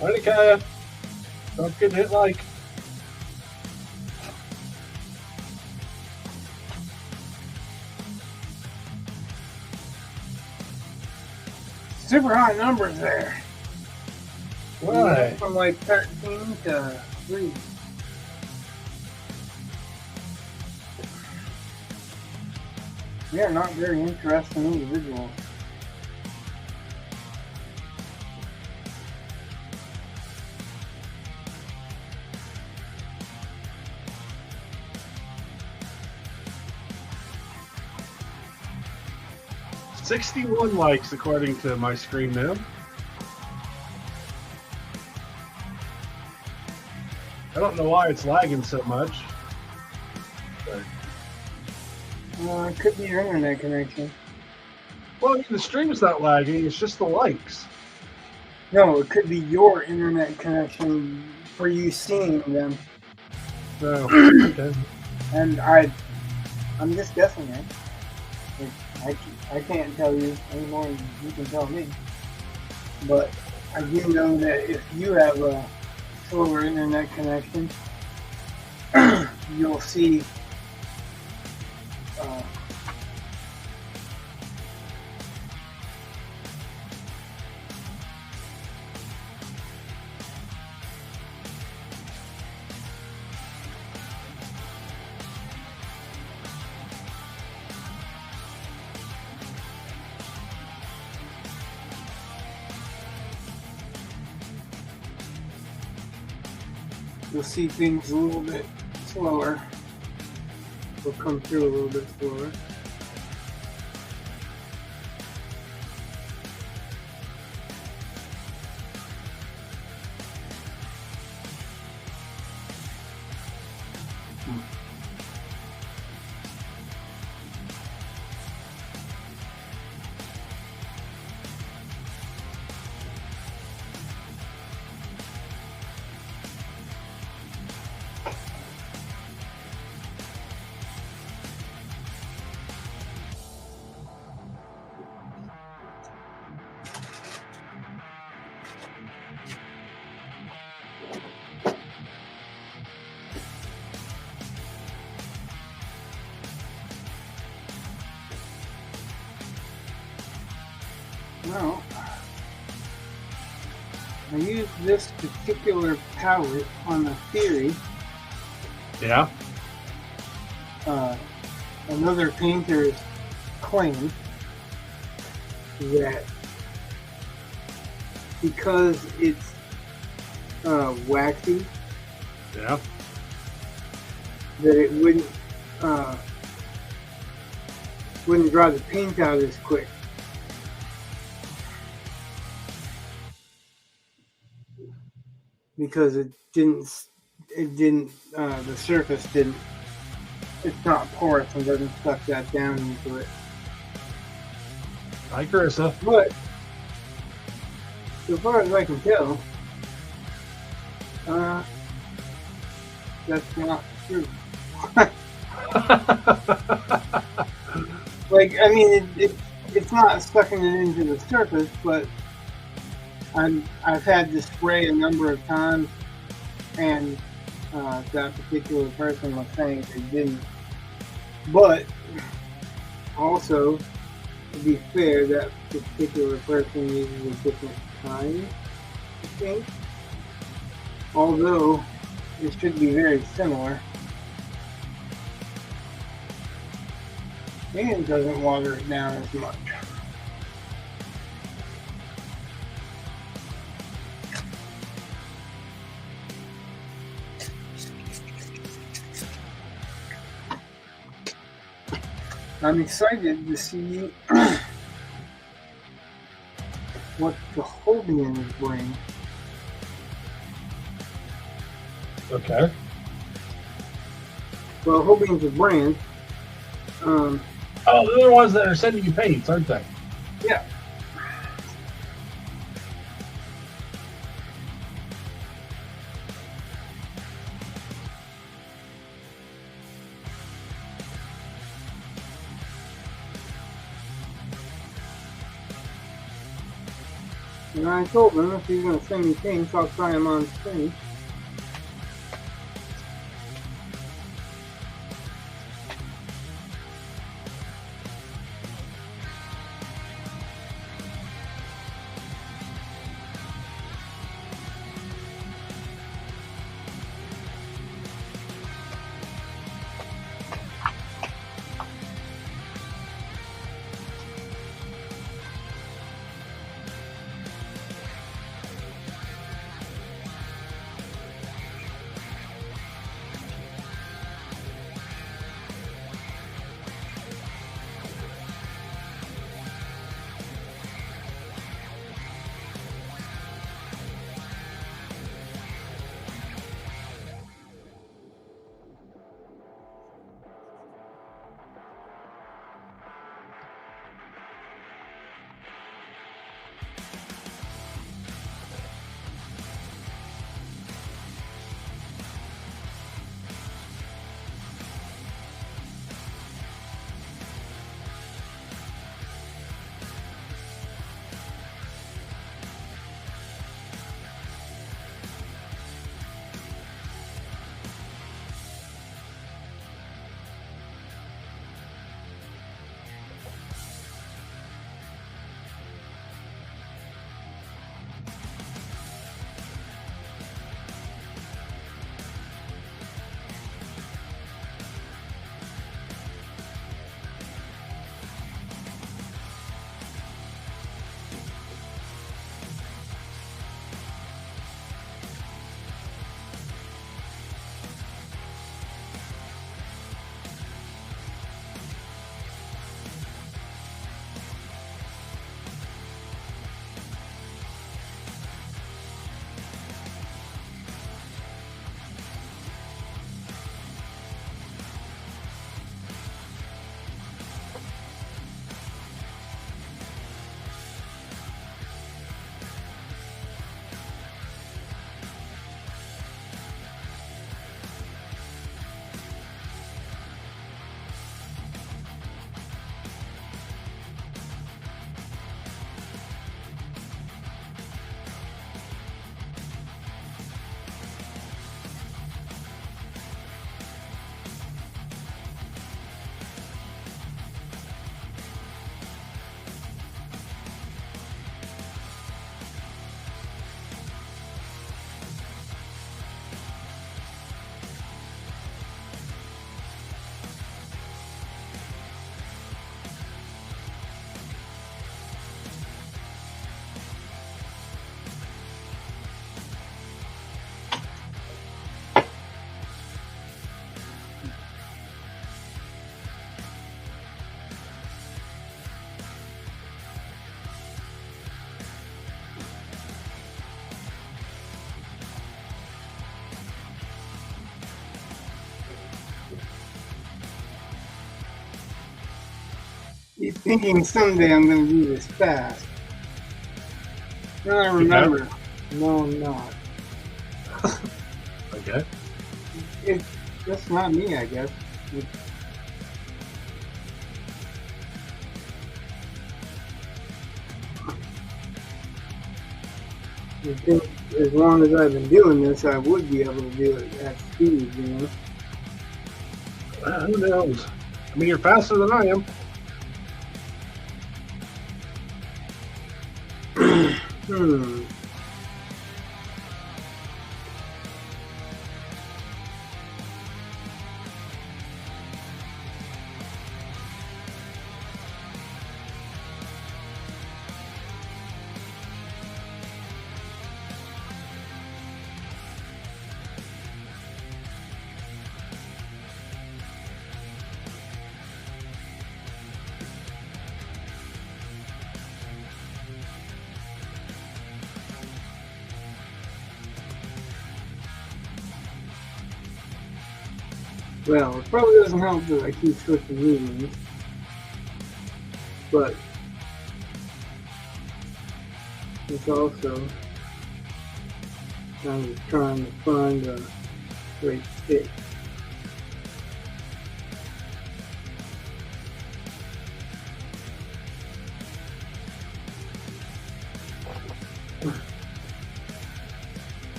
Alright, Kaya. Don't forget to hit like. Super high numbers there. Why? From like 13 to 3. They're not very interesting individuals. $61 likes according to my screen now. I don't know why it's lagging so much. But It could be your internet connection. well, I mean, the stream's not lagging, it's just the likes. No, it could be your internet connection for you seeing them. So, okay. And I'm just guessing it. I can't tell you any more than you can tell me. But I do know that if you have a slower internet connection, you'll see you'll see things a little bit slower. Will come through a little bit slower. Now, I use this particular palette on a theory. Yeah. Another painter's claim that because it's waxy, Yeah. that it wouldn't draw the paint out as quick. Because the surface didn't, it's not porous and doesn't suck that down into it. Hi, Carissa. But, so far as I can tell, that's not true. Like, I mean, it's not sucking it into the surface, but I've had to spray a number of times, and that particular person was saying they didn't. But also, to be fair, that particular person uses a different kind of paint. Although it should be very similar, and it doesn't water it down as much. I'm excited to see what the Hobians bring. Okay. Well, Hobian's a brand. Oh, they're the ones that are sending you paints, aren't they? Yeah. And I told him if he's going to send me paints, I'll try them on screen. keep thinking someday I'm going to do this fast. Then I remember, no, I'm not. Okay. That's not me, I guess. I think as long as I've been doing this, I would be able to do it at speed, you know? Who knows? I mean, you're faster than I am. Well, it probably doesn't help that I keep switching mediums, but it's also kind of trying to find a great fit.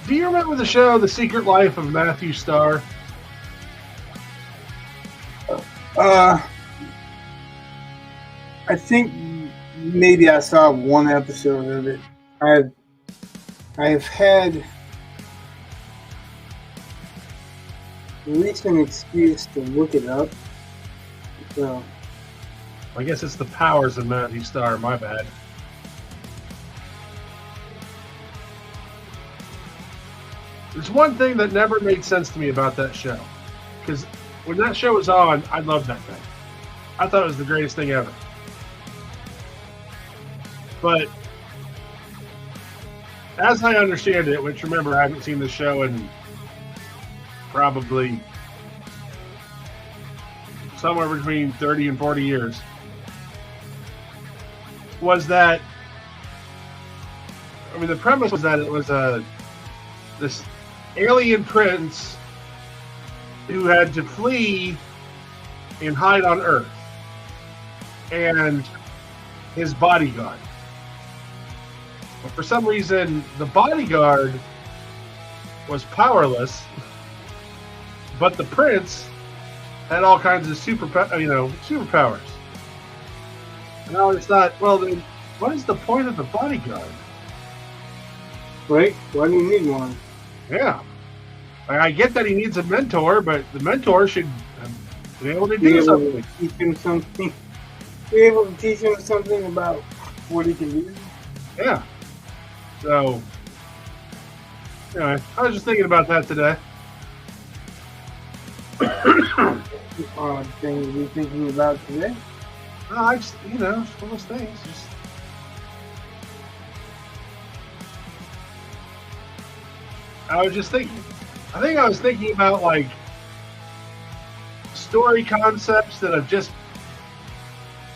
Do you remember the show The Secret Life of Matthew Starr? I think maybe I saw one episode of it. I've had at least an excuse to look it up. So I guess it's the powers of Matthew Starr. My bad. There's one thing that never made sense to me about that show. Because when that show was on, I loved that thing. I thought it was the greatest thing ever. But as I understand it, which remember, I haven't seen the show in probably somewhere between 30 and 40 years, was that, I mean, the premise was that it was this alien prince who had to flee and hide on Earth, and his bodyguard. But for some reason, the bodyguard was powerless, but the prince had all kinds of superpowers. And I always thought, well, then, what is the point of the bodyguard? right? Why do you need one? Yeah. I get that he needs a mentor, but the mentor should be able to do something. Teach him something. Be able to teach him something about what he can do. Yeah. So, anyway, I was just thinking about that today. Odd thing to be thinking about today. I just, it's one of those things. Just, I was just thinking. I think I was thinking about like story concepts that have just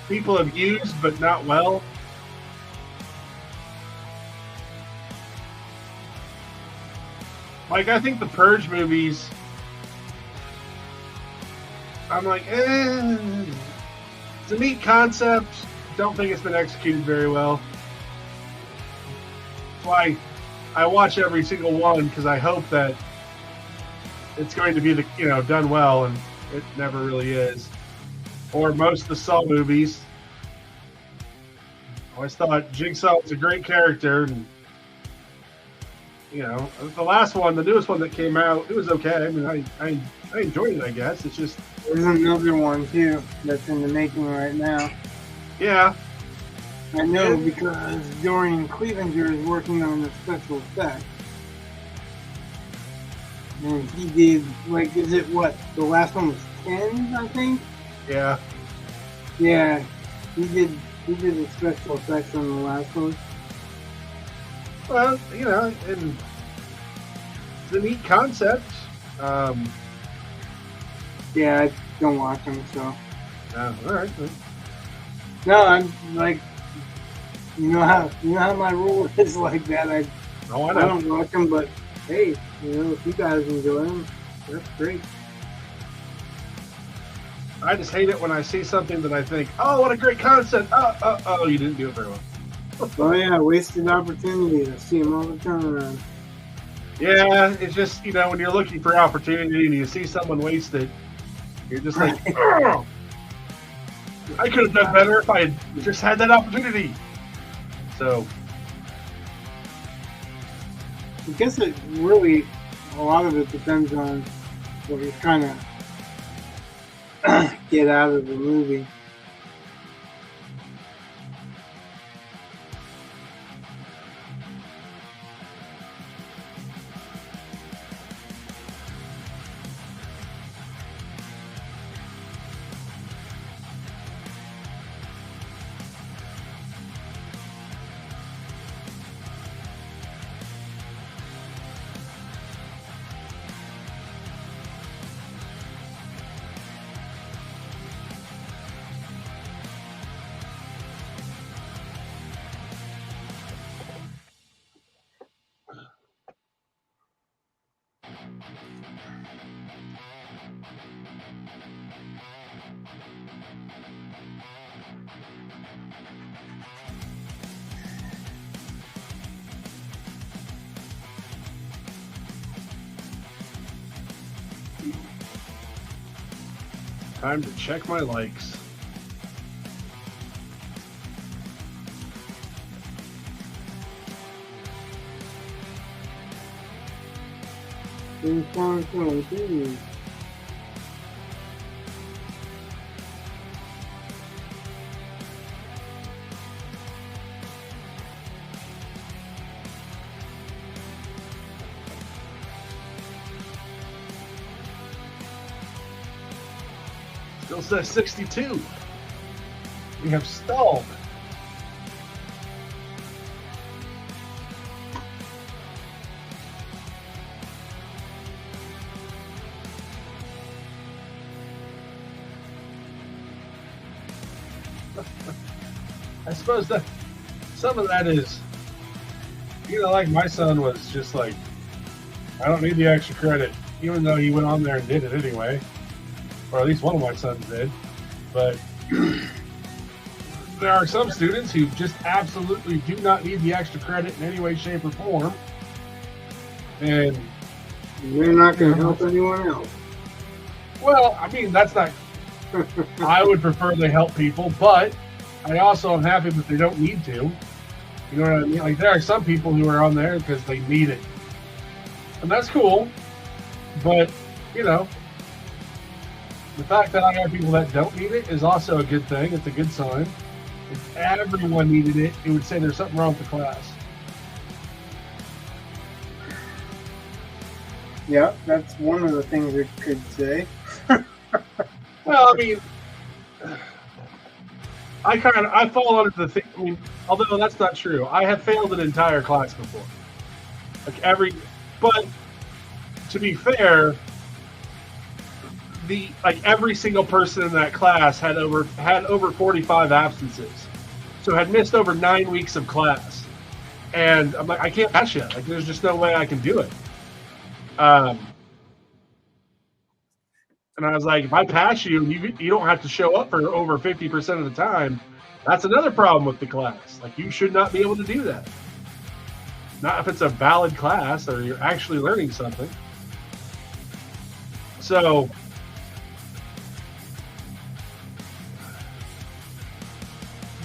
people have used but not well. Like, I think the Purge movies, I'm like, it's a neat concept. Don't think it's been executed very well. That's why I watch every single one, because I hope that it's going to be done well, and it never really is. Or most of the Saw movies. I always thought Jigsaw was a great character, and the last one, the newest one that came out, it was okay. I mean, I enjoyed it, I guess. It's just, there's another one too that's in the making right now. yeah. I know because Dorian Clevenger is working on the special effects. And he did, the last one was 10, I think? Yeah. Yeah, he did the special effects on the last one. Well, and it's a neat concept. Yeah, I don't watch them, so. All right. No, I'm like, you know how my rule is like that. I don't watch them, but hey, if you guys enjoy them, that's great. I just hate it when I see something that I think, oh, what a great concept. Oh, you didn't do it very well. Oh yeah, wasted opportunity. I see them all the time around. Yeah, it's just, when you're looking for opportunity and you see someone waste it, you're just like, oh, I could have done better if I had just had that opportunity. So, I guess it really, a lot of it depends on what you're trying to get out of the movie. Time to check my likes. in San Antonio. Still says 62. We have stalled. I suppose that some of that is, like my son was just like, I don't need the extra credit, even though he went on there and did it anyway. Or at least one of my sons did. But there are some students who just absolutely do not need the extra credit in any way, shape, or form. And they're not going to help anyone else. Well, I mean, that's not... I would prefer they help people, but I also am happy that they don't need to. You know what I mean? Like, there are some people who are on there because they need it. And that's cool. But, the fact that I have people that don't need it is also a good thing. It's a good sign. If everyone needed it, it would say there's something wrong with the class. Yeah, that's one of the things it could say. Well, I mean, I fall under the thing. I mean, although that's not true, I have failed an entire class before. But to be fair, every single person in that class had over 45 absences, so had missed over 9 weeks of class, and I'm like, I can't pass you. Like, there's just no way I can do it. And I was like, if I pass you, you don't have to show up for over 50% of the time. That's another problem with the class. Like, you should not be able to do that. Not if it's a valid class or you're actually learning something. So,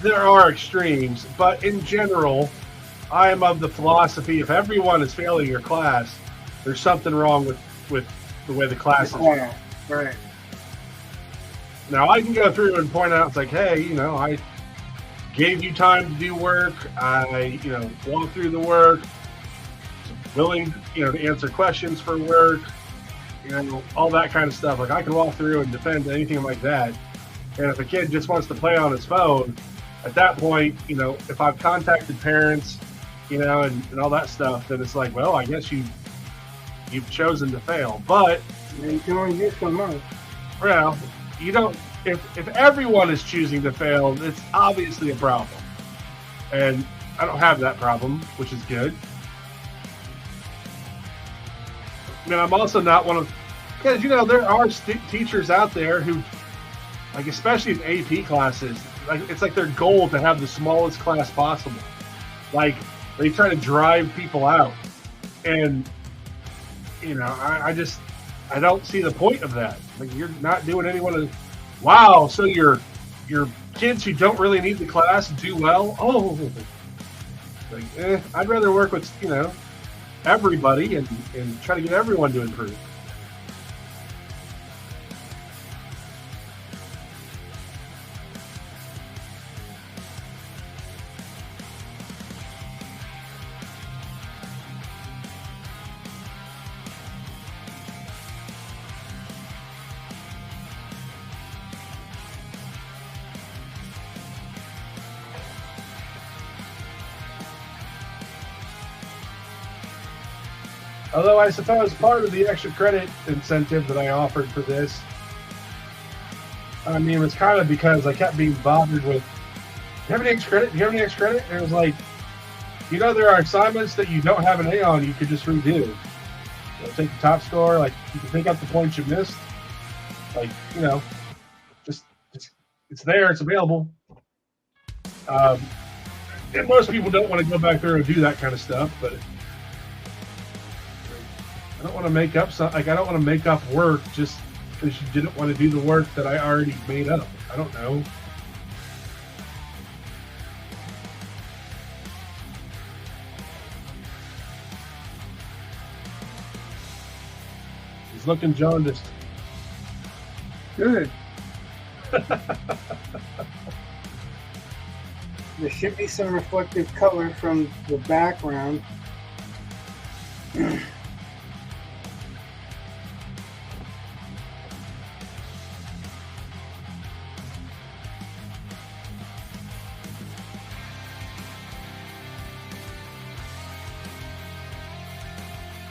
there are extremes, but in general, I am of the philosophy, if everyone is failing your class, there's something wrong with the way the class is run. Right. Now, I can go through and point out, it's like, hey, I gave you time to do work. I, walked through the work, willing, to answer questions for work, all that kind of stuff. Like, I can walk through and defend anything like that. And if a kid just wants to play on his phone, at that point, if I've contacted parents, and all that stuff, then it's like, well, I guess you've chosen to fail. But you can only do so much. Well, you don't. If everyone is choosing to fail, it's obviously a problem, and I don't have that problem, which is good. I mean, I'm also not one of, because there are teachers out there who, like, especially in AP classes, like, it's like their goal to have the smallest class possible. Like, they try to drive people out, and I don't see the point of that. Like, you're not doing anyone a, wow, so your kids who don't really need the class do well? Oh, like, I'd rather work with, everybody and try to get everyone to improve. Although I suppose part of the extra credit incentive that I offered for this, I mean, it was kind of because I kept being bothered with, do you have any extra credit? Do you have any extra credit? And it was like, there are assignments that you don't have an A on, you could just redo. Take the top score, like, you can pick up the points you missed. Like, just it's there, it's available. And most people don't want to go back there and do that kind of stuff, but I don't want to make up I don't want to make up work just because you didn't want to do the work that I already made up. I don't know. It's looking jaundiced. Good. There should be some reflective color from the background.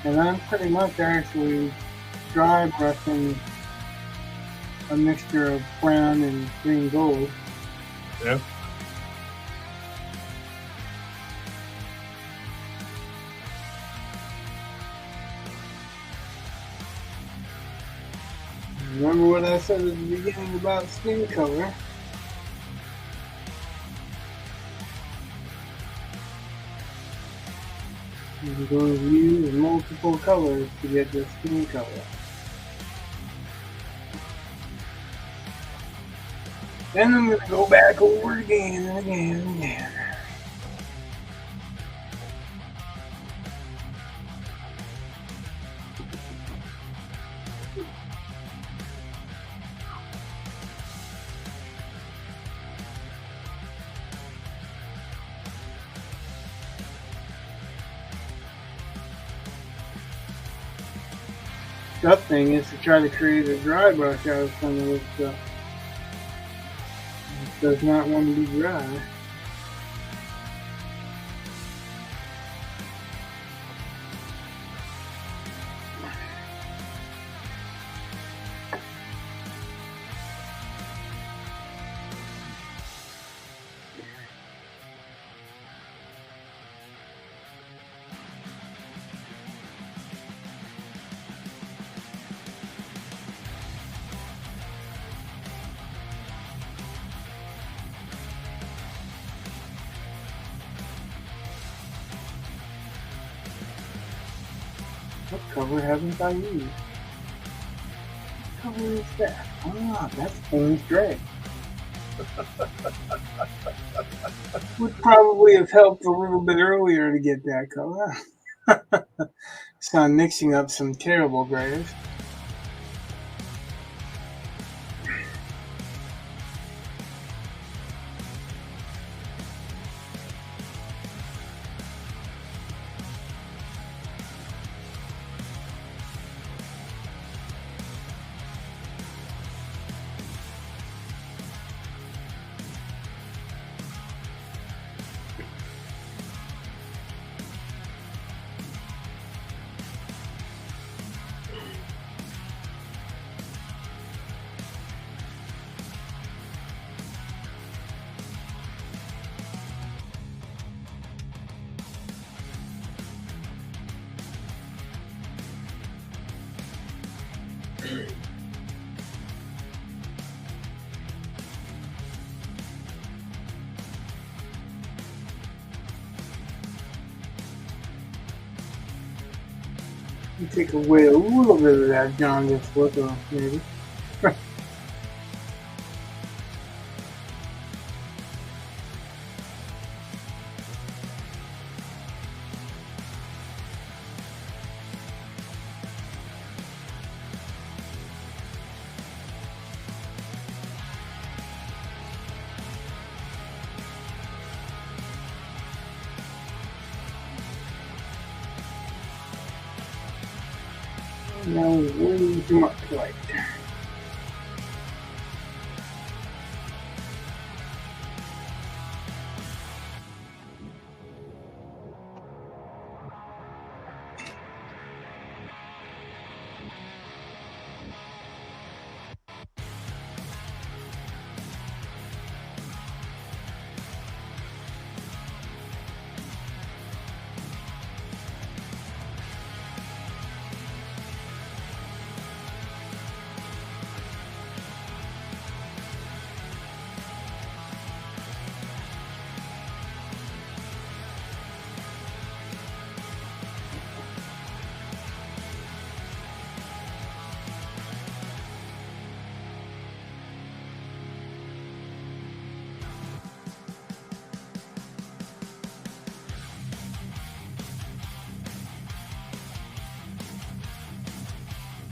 And I'm pretty much actually dry brushing a mixture of brown and green gold. Yeah. Remember what I said at the beginning about skin color? You're going to use multiple colors to get the skin color. Then I'm going to go back over it again and again and again. Tough thing is to try to create a dry brush out of some of this stuff. It does not want to be dry. What cover haven't I used? What cover is that? Ah, that's Payne's Gray. Would probably have helped a little bit earlier to get that color. So I'm mixing up some terrible grays. Take away a little bit of that jaundice look off, maybe. Now way too much light.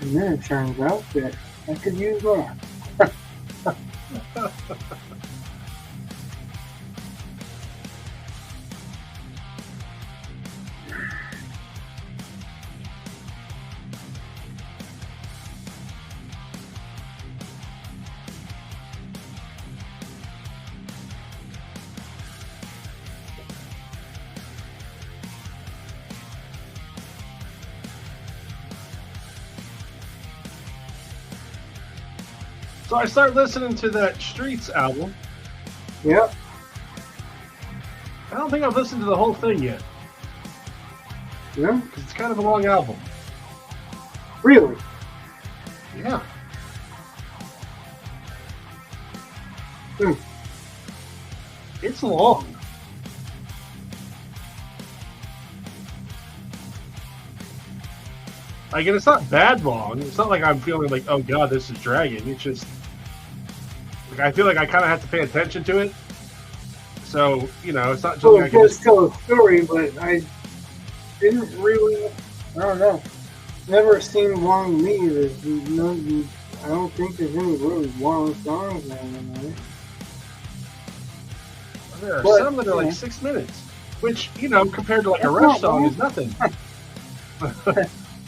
And then it turns out that I could use more. So I start listening to that Streets album. Yep. I don't think I've listened to the whole thing yet Yeah. because it's kind of a long album. Really? Yeah. Hmm. It's long. Like, and it's not bad long. It's not like I'm feeling like, oh god, this is dragging. It's just like I feel like I kind of have to pay attention to it. So it's not So something I it can does just. tell a story, but I didn't really. I don't know. Never seemed long to me. There's no. I don't think there's any really long songs on it. There are But, some that are like yeah. 6 minutes, which compared to like a That's Rush not song long. is nothing.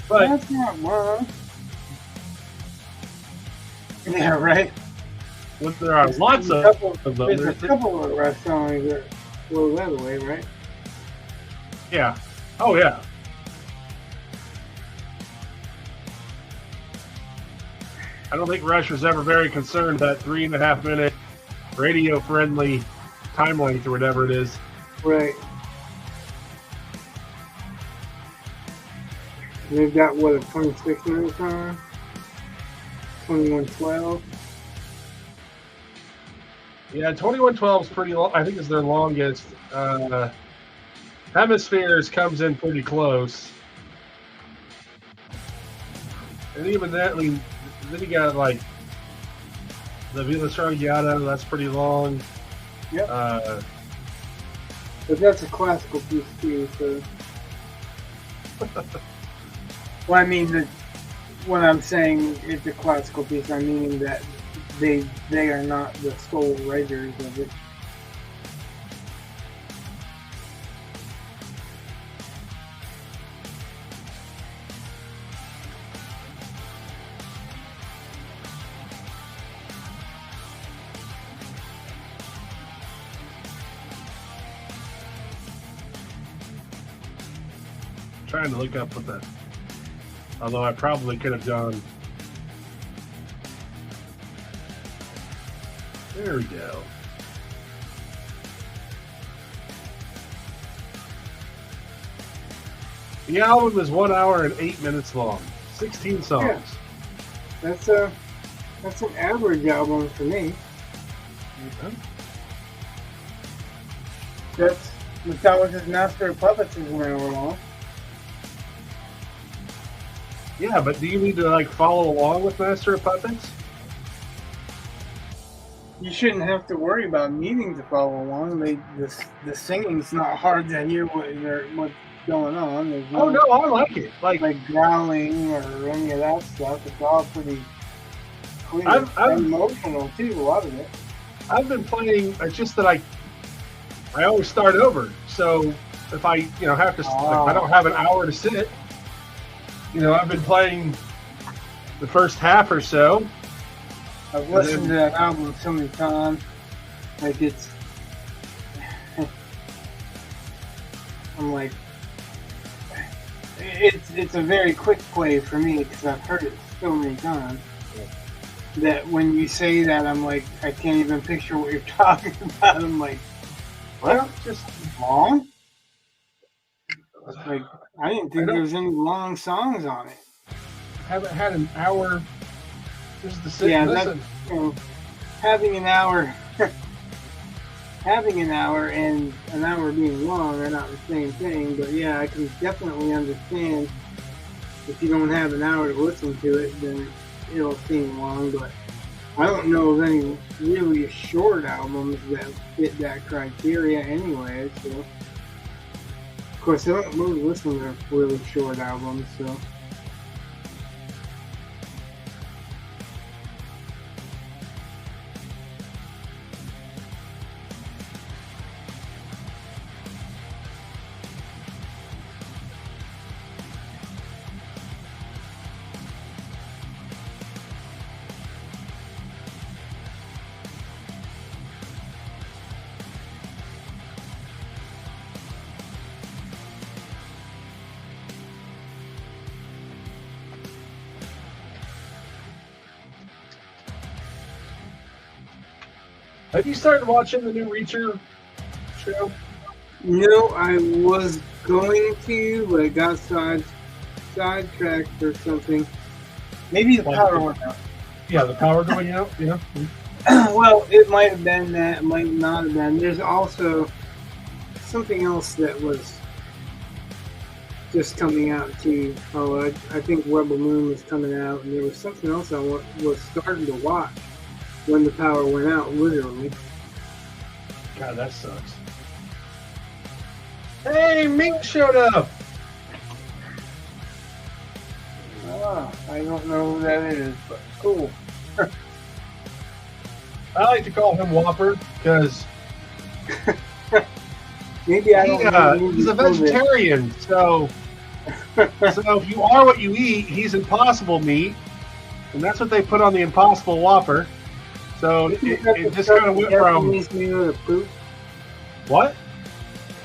But That's not long. Yeah, right. when there are lots There's of a couple, them, there's a there's- couple of Rush songs that blow that away, right? yeah. Oh yeah. I don't think Rush was ever very concerned that 3.5 minute radio friendly time length or whatever it is. Right. They've got what, a 26-minute song? 2112. Yeah, 2112 is pretty long. I think it's their longest. Hemispheres comes in pretty close. And even that, I mean, then you got like the Villa Strangiato, that's pretty long. Yep. Uh, But that's a classical piece too, so. Well, I mean, when I'm saying it's a classical piece, I mean that they are not the sole writers of it. trying to look up what the. Although I probably could have gone. There we go. The album is 1 hour and 8 minutes long. 16 songs. Yeah. That's an average album for me. Okay. That's Metallica's Master of Puppets is an hour long. Yeah, but do you need to like follow along with Master of Puppets? You shouldn't have to worry about needing to follow along. The singing's not hard to hear what's going on. There's Oh no, I like it. Like growling or any of that stuff. It's all pretty clear. I'm- And emotional too, a lot of it. I've been playing. It's just that I always start over. So if I have to, if I don't have an hour to sit, I've been playing the first half or so. I've listened to that album so many times. Like I'm like, it's a very quick play for me because I've heard it so many times. That when you say that, I'm like, I can't even picture what you're talking about. I'm like, well, just long. Like, I didn't think there was any long songs on it. Haven't had an hour just to sit Yeah, and that- listen. Having an hour, and an hour being long are not the same thing. But yeah, I can definitely understand if you don't have an hour to listen to it, then it'll seem long. But I don't know of any really short albums that fit that criteria anyway. So, of course, I don't really listen to really short albums. So, Have you started watching the new Reacher show? No, I was going to, but I got sidetracked or something. Maybe the power went out. Yeah, the power going out. Yeah. Well, it might have been that, it might not have been. There's also something else that was just coming out too. Oh, I think Rebel Moon was coming out, and there was something else I was starting to watch when the power went out, literally. God, that sucks. Hey, Mink showed up. I don't know who that is, but cool. I like to call him Whopper because Maybe I don't know. he's a vegetarian, so if you are what you eat, he's impossible meat, and that's what they put on the Impossible Whopper. So it just kind of went from made out of poop. What?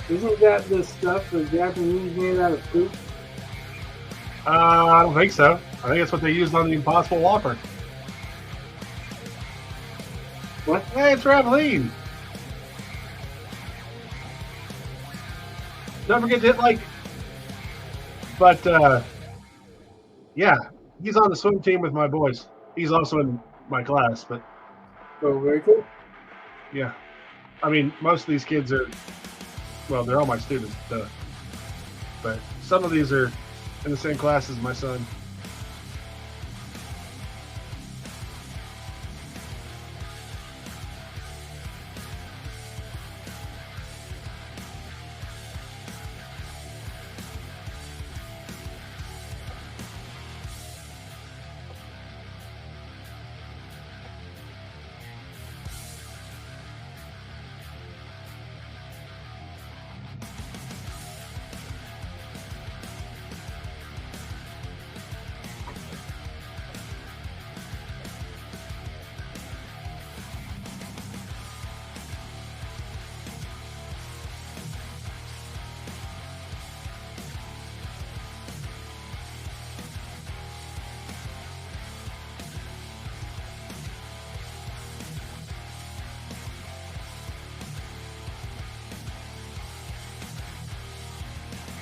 Isn't that the stuff the Japanese made out of poop? I don't think so. I think that's what they used on the Impossible Whopper. What? Hey, it's Raveline. Don't forget to hit like. But yeah, he's on the swim team with my boys. He's also in my class, but Oh, very cool. yeah. I mean, most of these kids are, well, they're all my students, but some of these are in the same class as my son.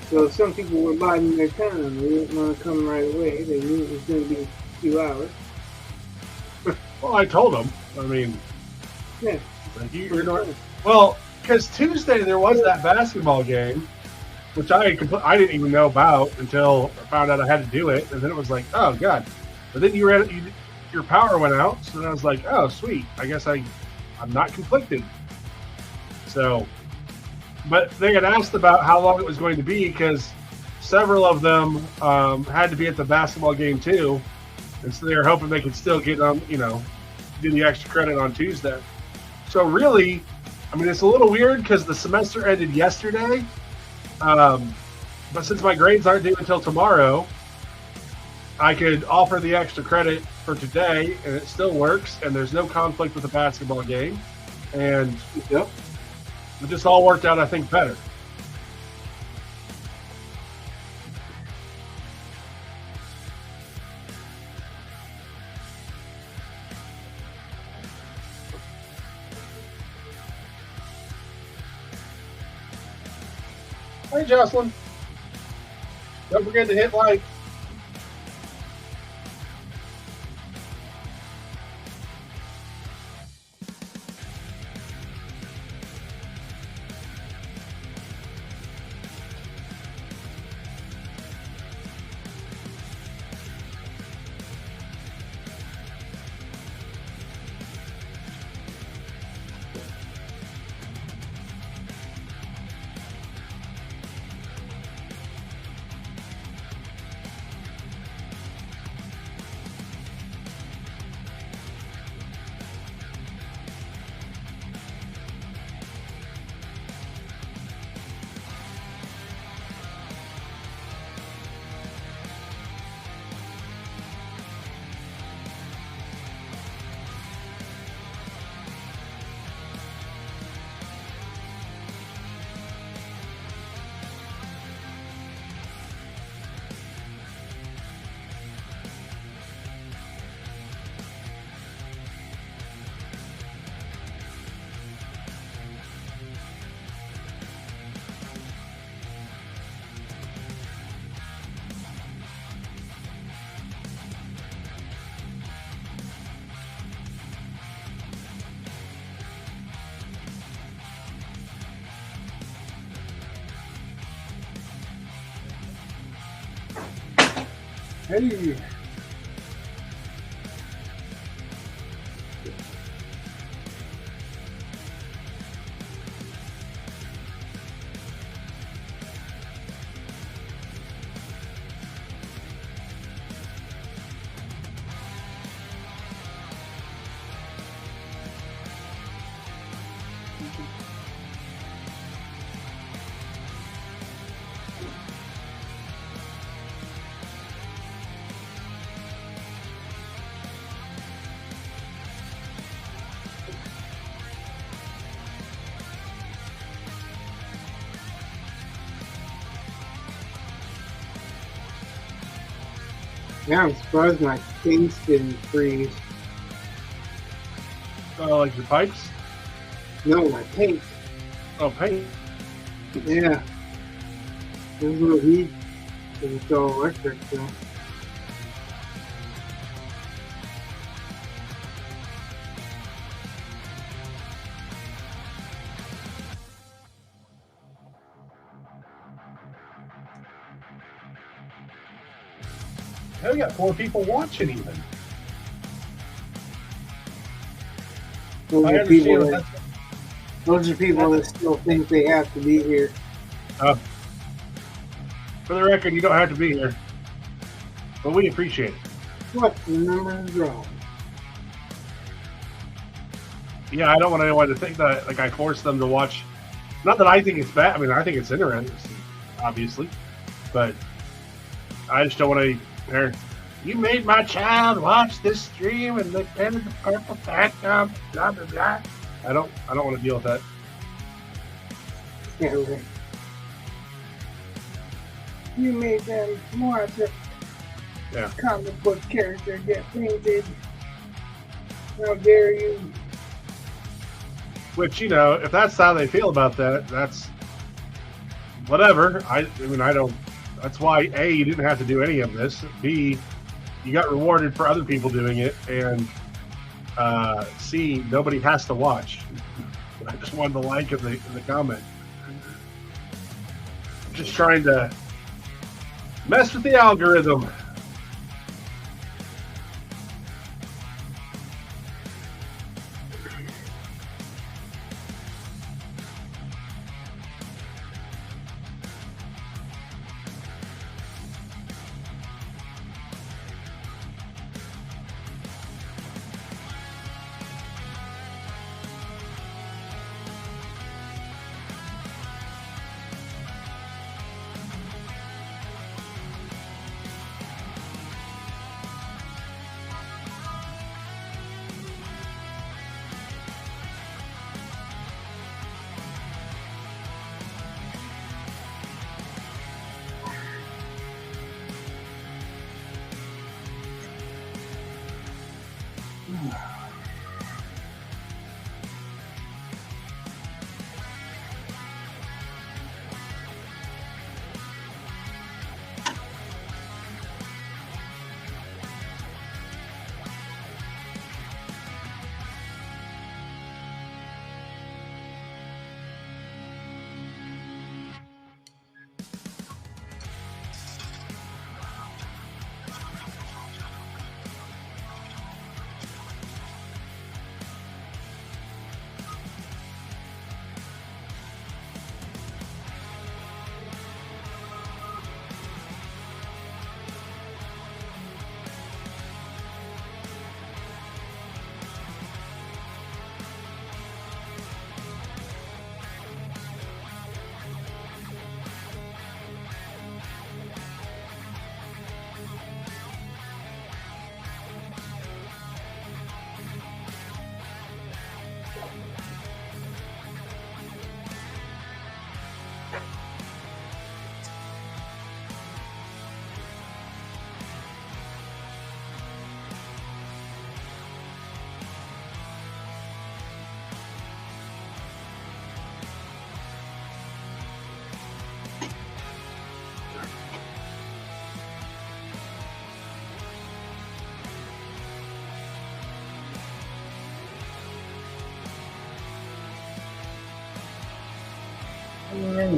So some people were biding their time. They didn't want to come right away. They knew it was going to be a few hours. Well, I told him. I mean, Yeah. like you're not. Well, because Tuesday there was that basketball game, which I didn't even know about until I found out I had to do it, and then it was like, oh god. But then your power went out, so then I was like, oh sweet. I guess I'm not conflicted. So, but they had asked about how long it was going to be because several of them had to be at the basketball game too, and so they were hoping they could still get on, do the extra credit on Tuesday. So really, I mean, it's a little weird because the semester ended yesterday, but since my grades aren't due until tomorrow, I could offer the extra credit for today, and it still works, and there's no conflict with the basketball game, and Yep. it just all worked out, I think, better. Hey, Jocelyn. Don't forget to hit like. Hey. Yeah, I'm surprised my things didn't freeze. Oh, like your pipes? No, my paint. Oh, paint. Yeah. There's no heat because it's all electric, so. Hell, we got 4 people watching even. Those I are understand people that that, those are people that still think they have to be here. for the record, you don't have to be here. But we appreciate it. What? The number is wrong. Yeah, I don't want anyone to think that like I force them to watch. Not that I think it's bad. I mean, I think it's interesting, obviously, but I just don't want to hear. You made my child watch this stream and look into the purple background. Blah blah blah. I don't want to deal with that. Yeah, right. You made them watch a comic book character get painted. How dare you? Which, you know, if that's how they feel about that, that's whatever. I mean, I don't. That's why A, you didn't have to do any of this. B, you got rewarded for other people doing it, and C, nobody has to watch. I just wanted to like in the comment. I'm just trying to mess with the algorithm.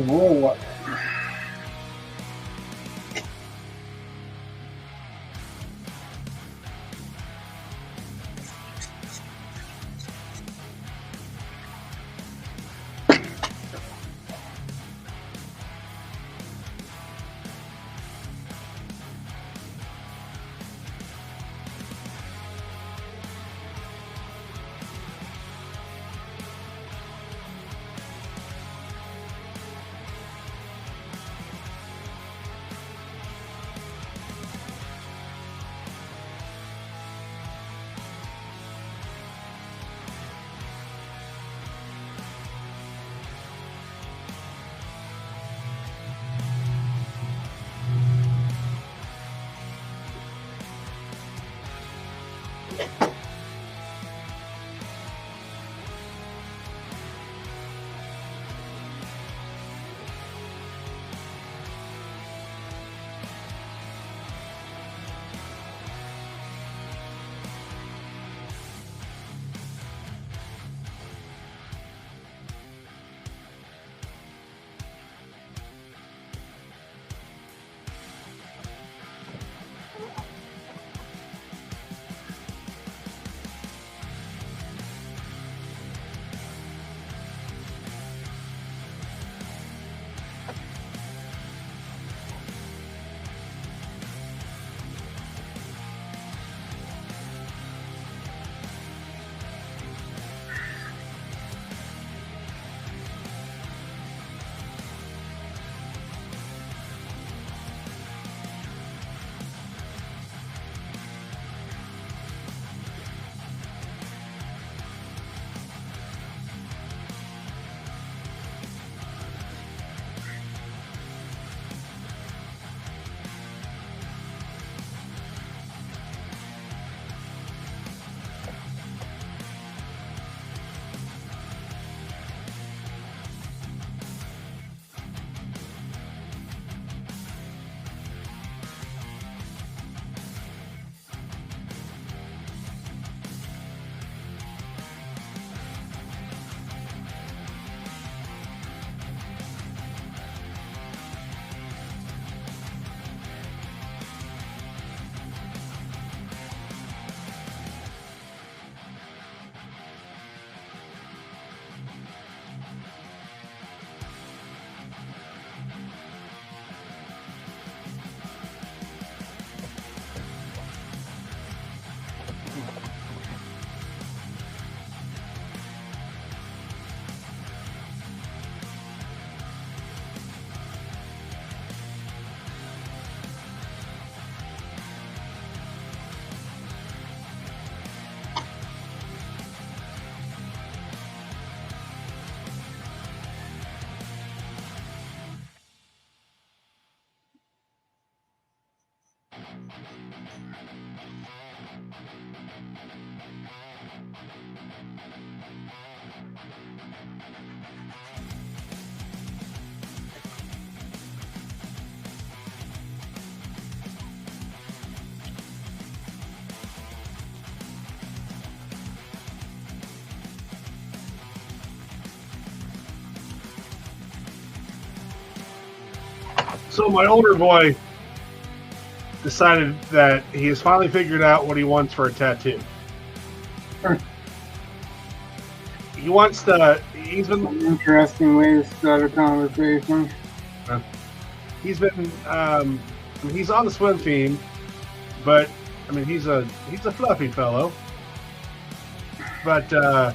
Roll up. So my older boy decided that he has finally figured out what he wants for a tattoo. He wants to. He's been An interesting way to start a conversation. He's been. He's on the swim team, but I mean he's a fluffy fellow. But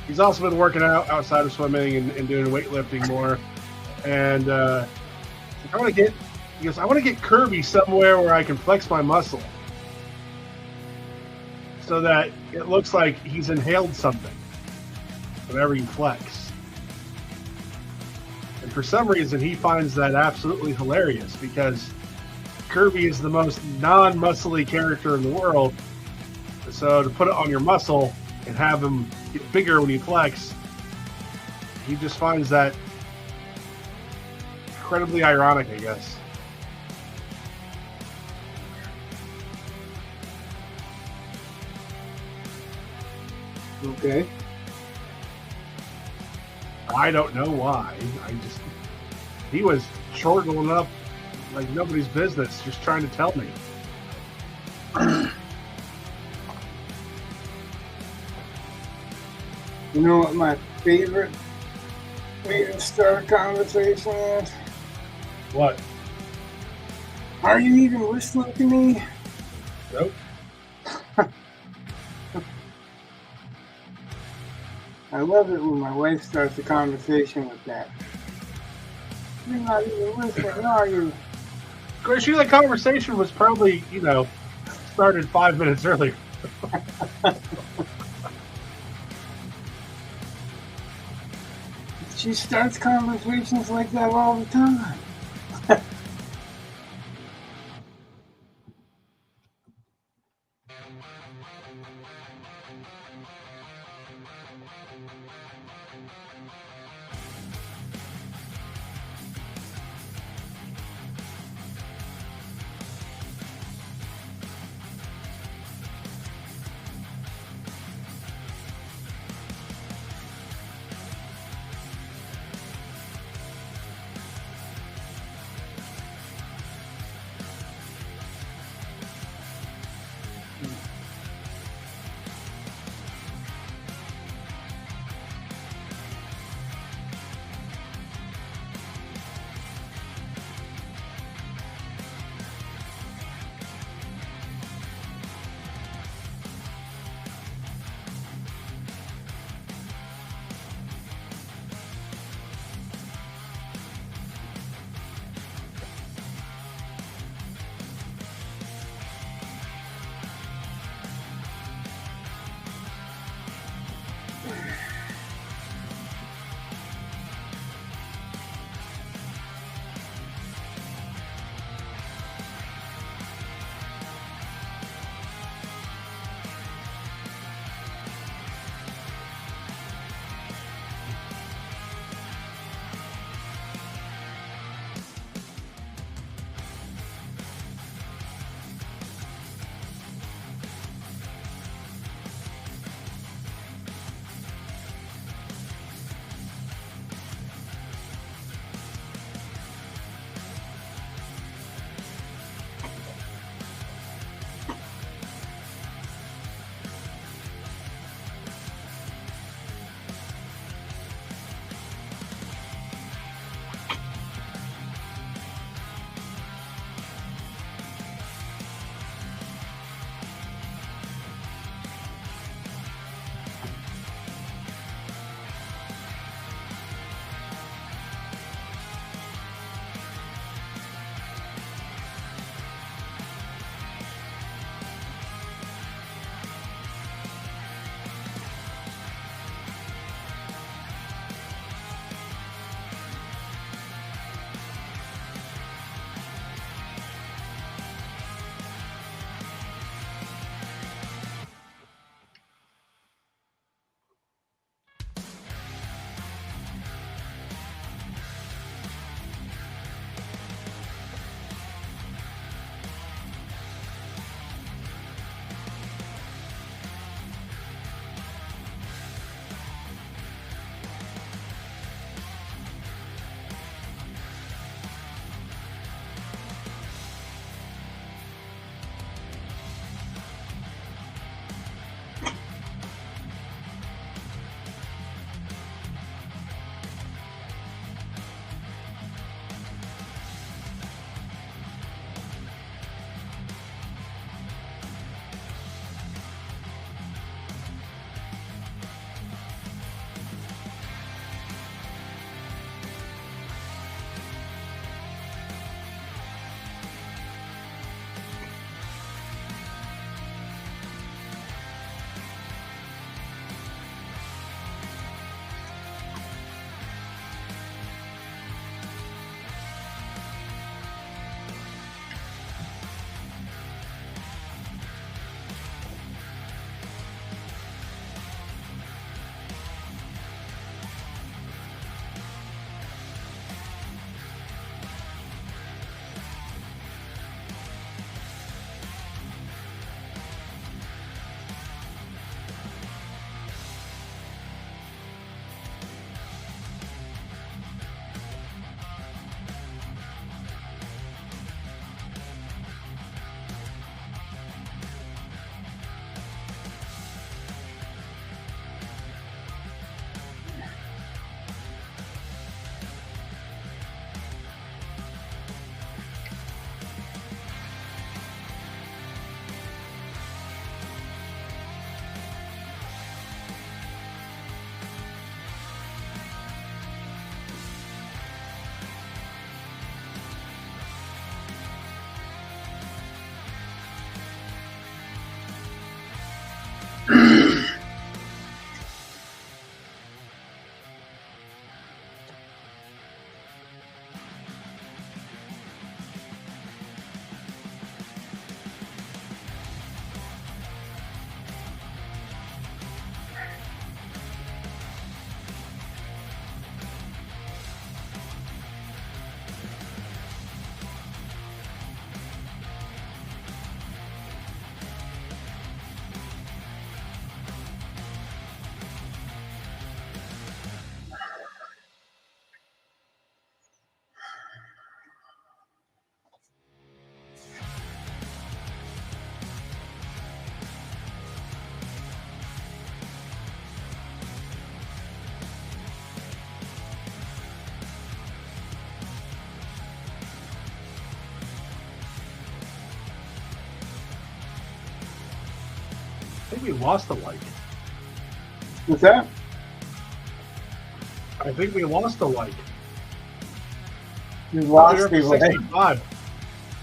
he's also been working out outside of swimming and doing weightlifting more. And I want to get. He goes, I want to get Kirby somewhere where I can flex my muscle, so that it looks like he's inhaled something whenever you flex. And for some reason, he finds that absolutely hilarious because Kirby is the most non-muscly character in the world. So to put it on your muscle and have him get bigger when you flex, he just finds that incredibly ironic, I guess. Okay. I don't know why. He was chortling up like nobody's business, just trying to tell me. You know what my favorite way to start a conversation is? What? Are you even listening to me? Nope. I love it when my wife starts a conversation with that. You're not even listening, are you? Of course, that conversation was probably, started 5 minutes earlier. She starts conversations like that all the time. think we lost a like. What's that? I think we lost a like. You lost We're the up to 65.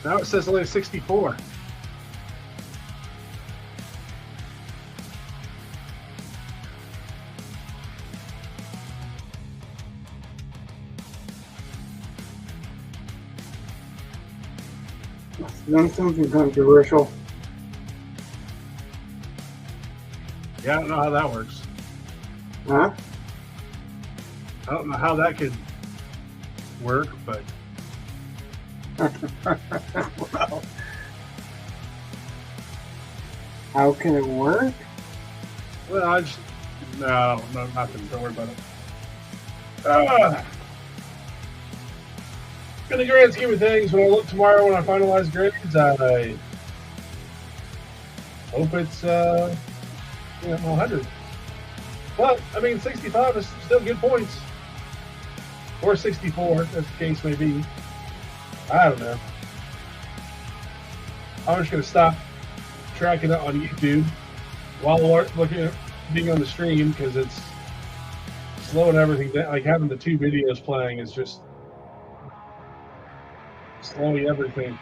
Now it says only 64. Done something controversial. Yeah, I don't know how that works. Huh? I don't know how that could work, but Well, how can it work? well, I just no, nothing. Don't worry about it. In the grand scheme of things, when I look tomorrow when I finalize grades, I hope it's 100. But I mean, 65 is still good points, or 64, as the case may be. I don't know. I'm just gonna stop tracking it on YouTube while looking at being on the stream because it's slowing everything down. Like having the two videos playing is just slowing everything.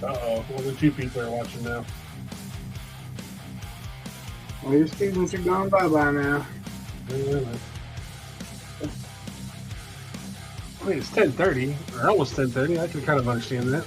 Uh-oh. Well, the two people are watching now. Well, your students are gone bye-bye now. I mean, it's 10:30, or almost 10:30. I can kind of understand that.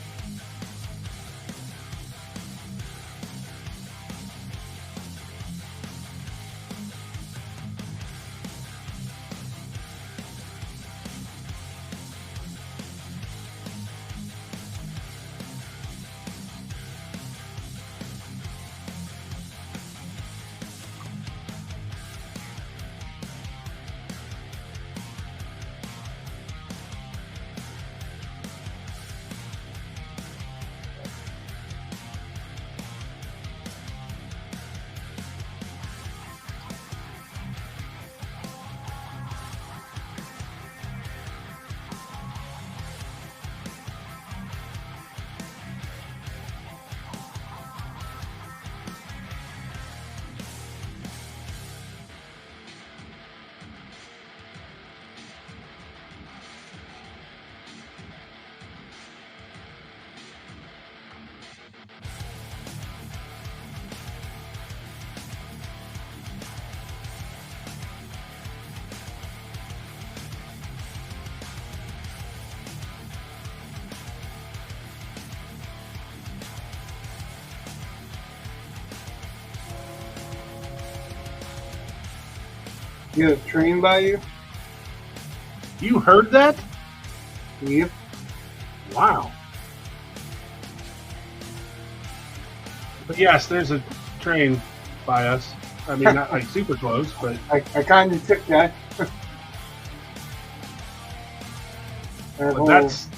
You have a train by you? You heard that? Yep. Wow. But yes, there's a train by us. I mean, not like super close, but I kind of took that. that's.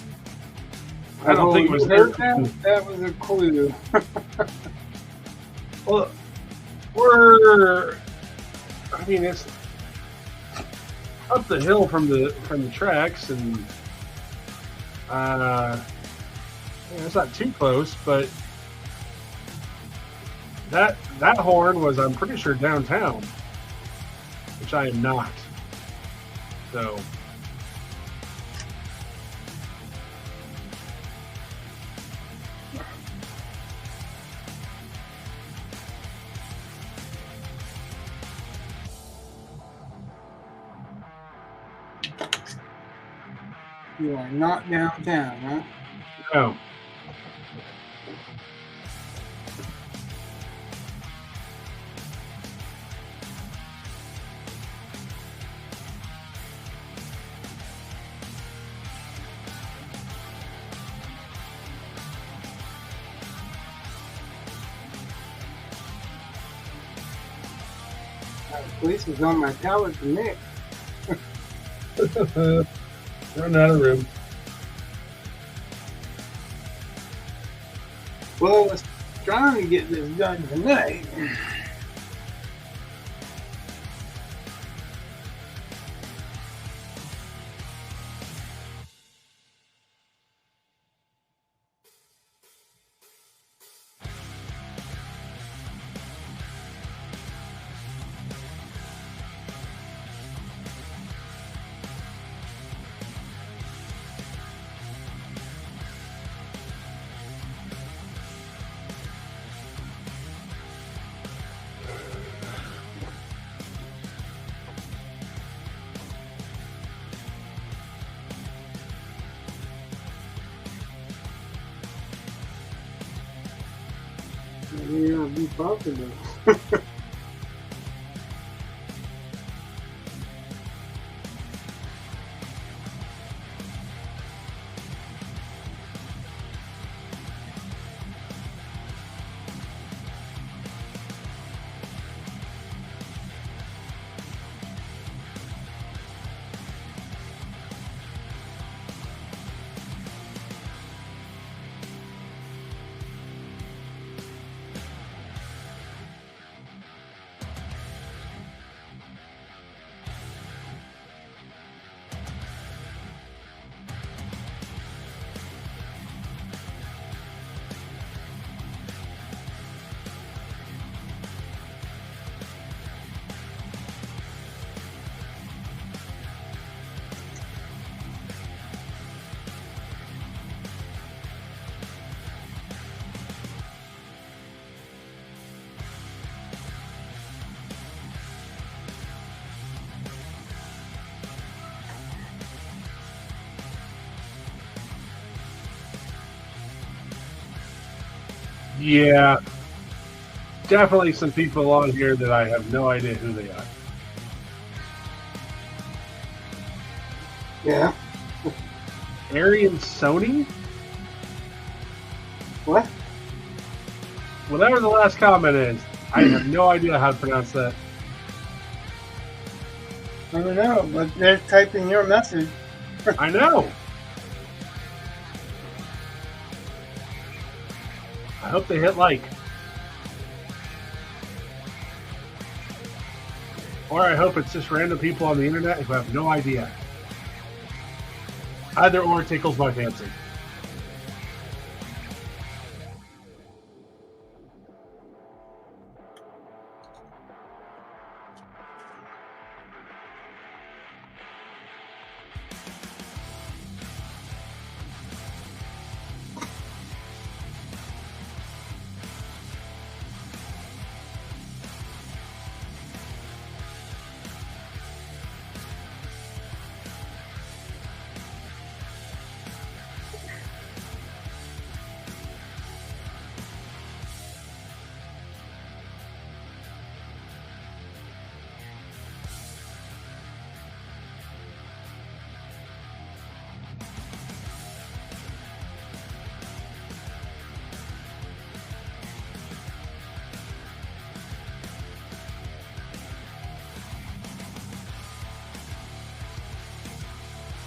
I don't think it was heard that. That was a clue. Well, I mean, it's up the hill from the tracks, and it's not too close, but that horn was, I'm pretty sure, downtown, which I am not. So. You are not downtown, huh? No. The police was on my tower to Nick. Running out of room. Well, I was trying to get this done tonight. Yeah, be possible. Yeah, definitely some people on here that I have no idea who they are. Yeah. Arian Sony? What? Whatever the last comment is, I have no idea how to pronounce that. I don't know, but they're typing your message. I know. I hope they hit like. Or I hope it's just random people on the internet who have no idea. Either or tickles my fancy.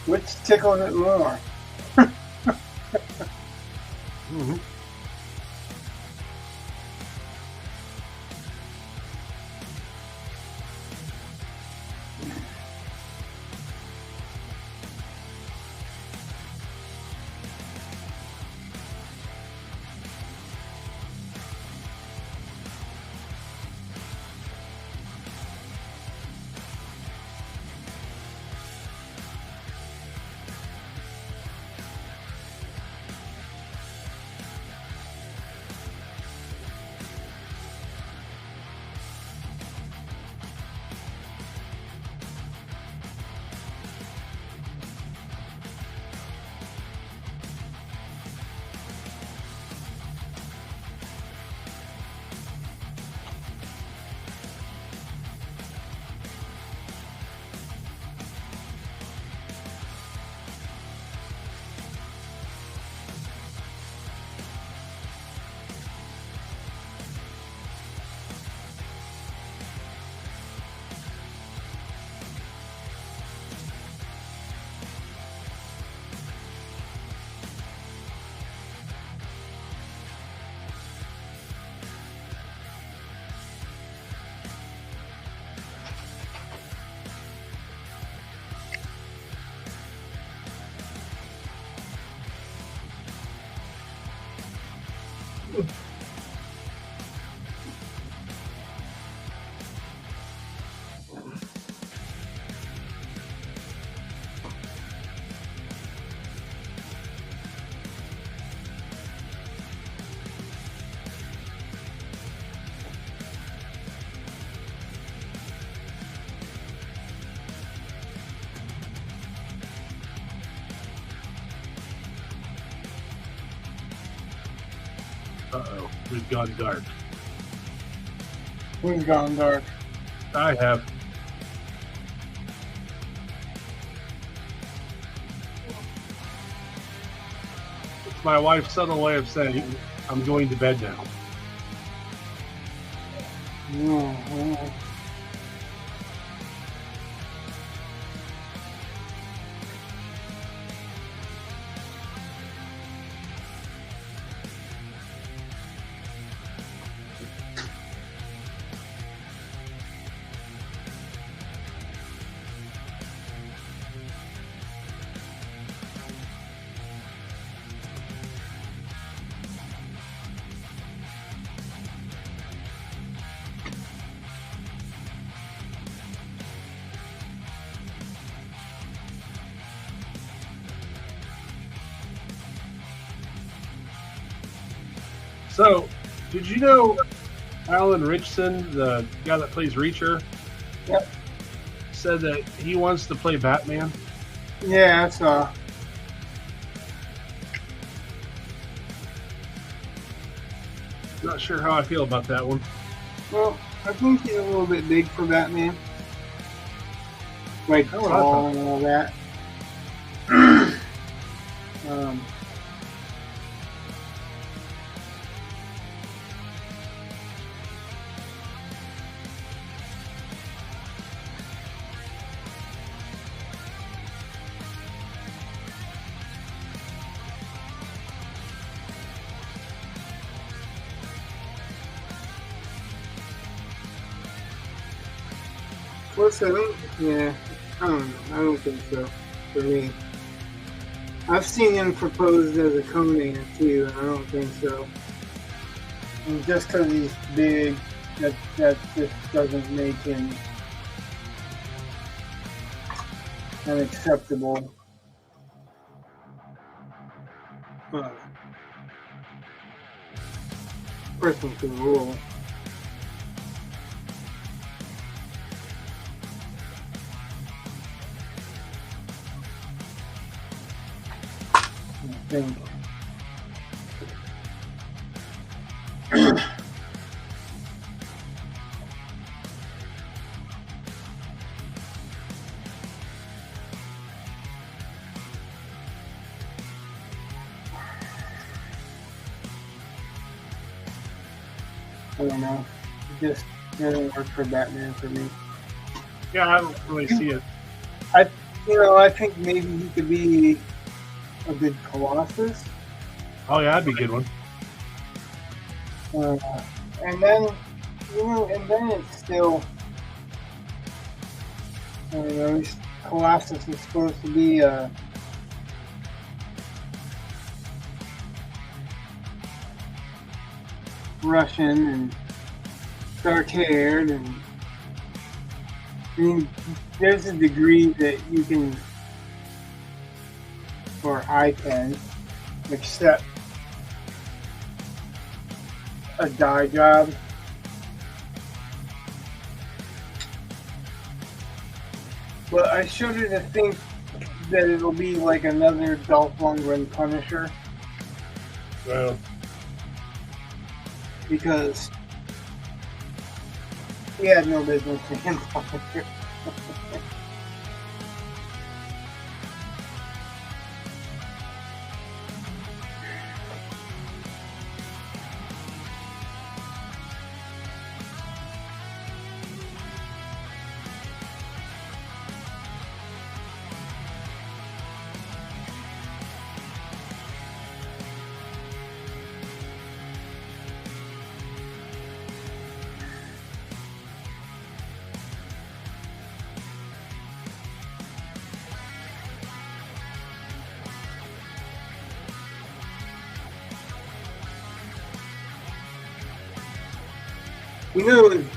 Which tickles it more? Mm-hmm. Uh-oh, we've gone dark. Who's gone dark? I have. It's my wife's subtle way of saying, I'm going to bed now. Mm-hmm. So, did you know Alan Ritchson, the guy that plays Reacher, Yep. said that he wants to play Batman? Yeah, I saw. Not sure how I feel about that one. Well, I think he's a little bit big for Batman. Like Oh, tall and all that. um, what's that? Yeah, I don't know. I don't think so. For me, I've seen him proposed as a come man too, and I don't think so. And just because he's big, that just doesn't make him unacceptable. Person to rule. I think. I don't know. It just doesn't work for Batman for me. Yeah, I don't really see it. I think maybe he could be a good Colossus. Oh yeah, that'd be a good one. And then, it's still, Colossus is supposed to be Russian and dark-haired, and I mean, there's a degree that you can, or I can, accept a dye job. But I shudder to think that it'll be like another Dolph Lundgren Punisher. Well, because he had no business being Punisher.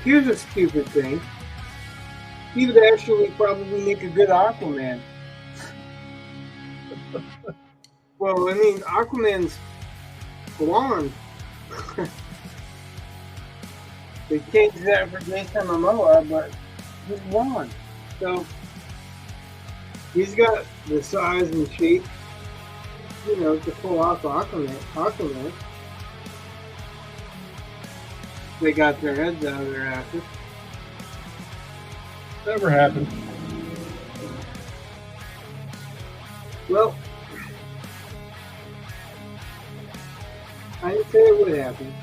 Here's a stupid thing. He would actually probably make a good Aquaman. Well, I mean, Aquaman's blonde. They changed that for Jason Momoa, but he's blonde. So, he's got the size and shape, to pull off Aquaman. They got their heads out of their asses. never happened. Well, I didn't say it would happen.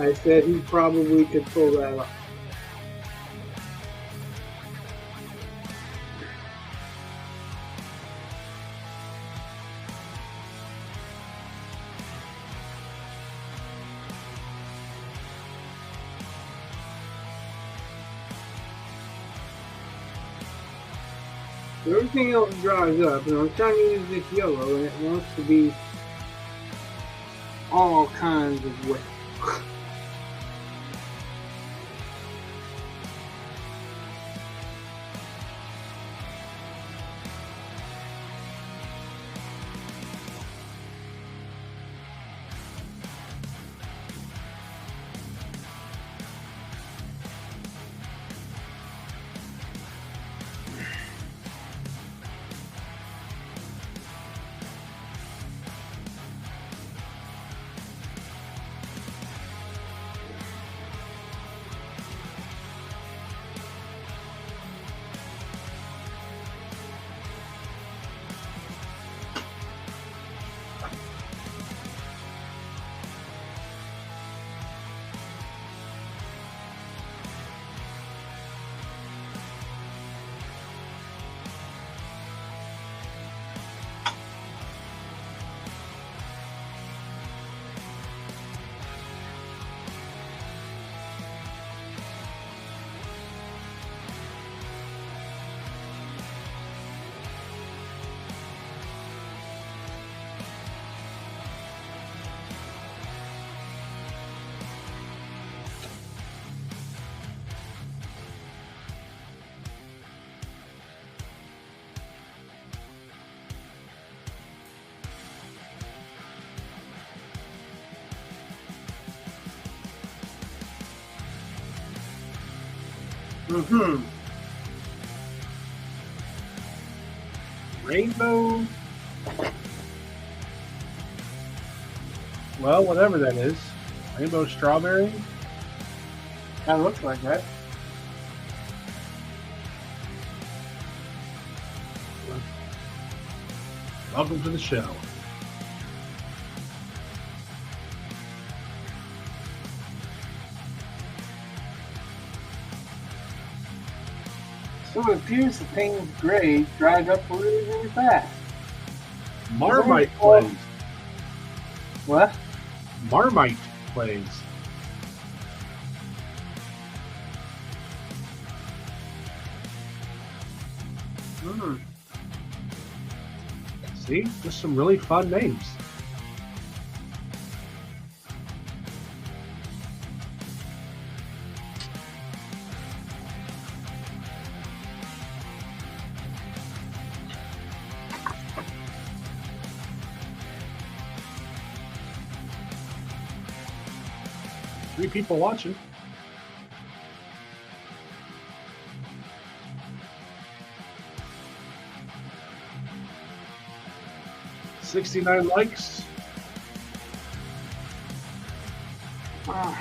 I said he probably could pull that off. Everything else dries up, and I'm trying to use this yellow, and it wants to be all kinds of wet. Rainbow. Well, whatever that is. Rainbow strawberry. That looks like that. Welcome to the show. So it appears the Payne's grade dried up really, really fast. Marmite plays. What? Marmite plays. See, just some really fun names. Three people watching. $69 likes. Wow.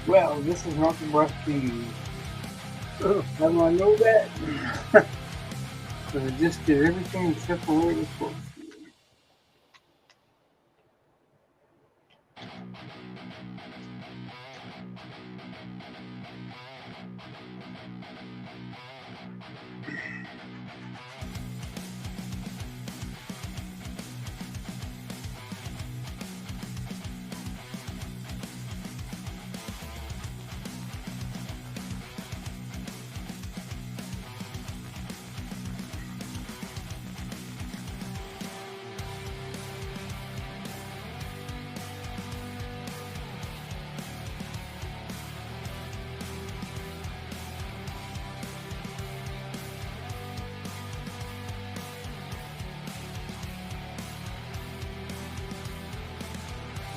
Well, this is not the brush to use. How do I know that? Because I just did everything except for what it was supposed to.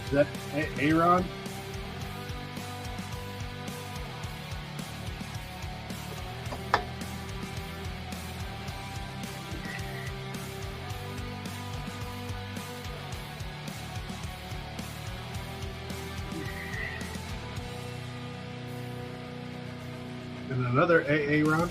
Is that Aaron? And another Aaron?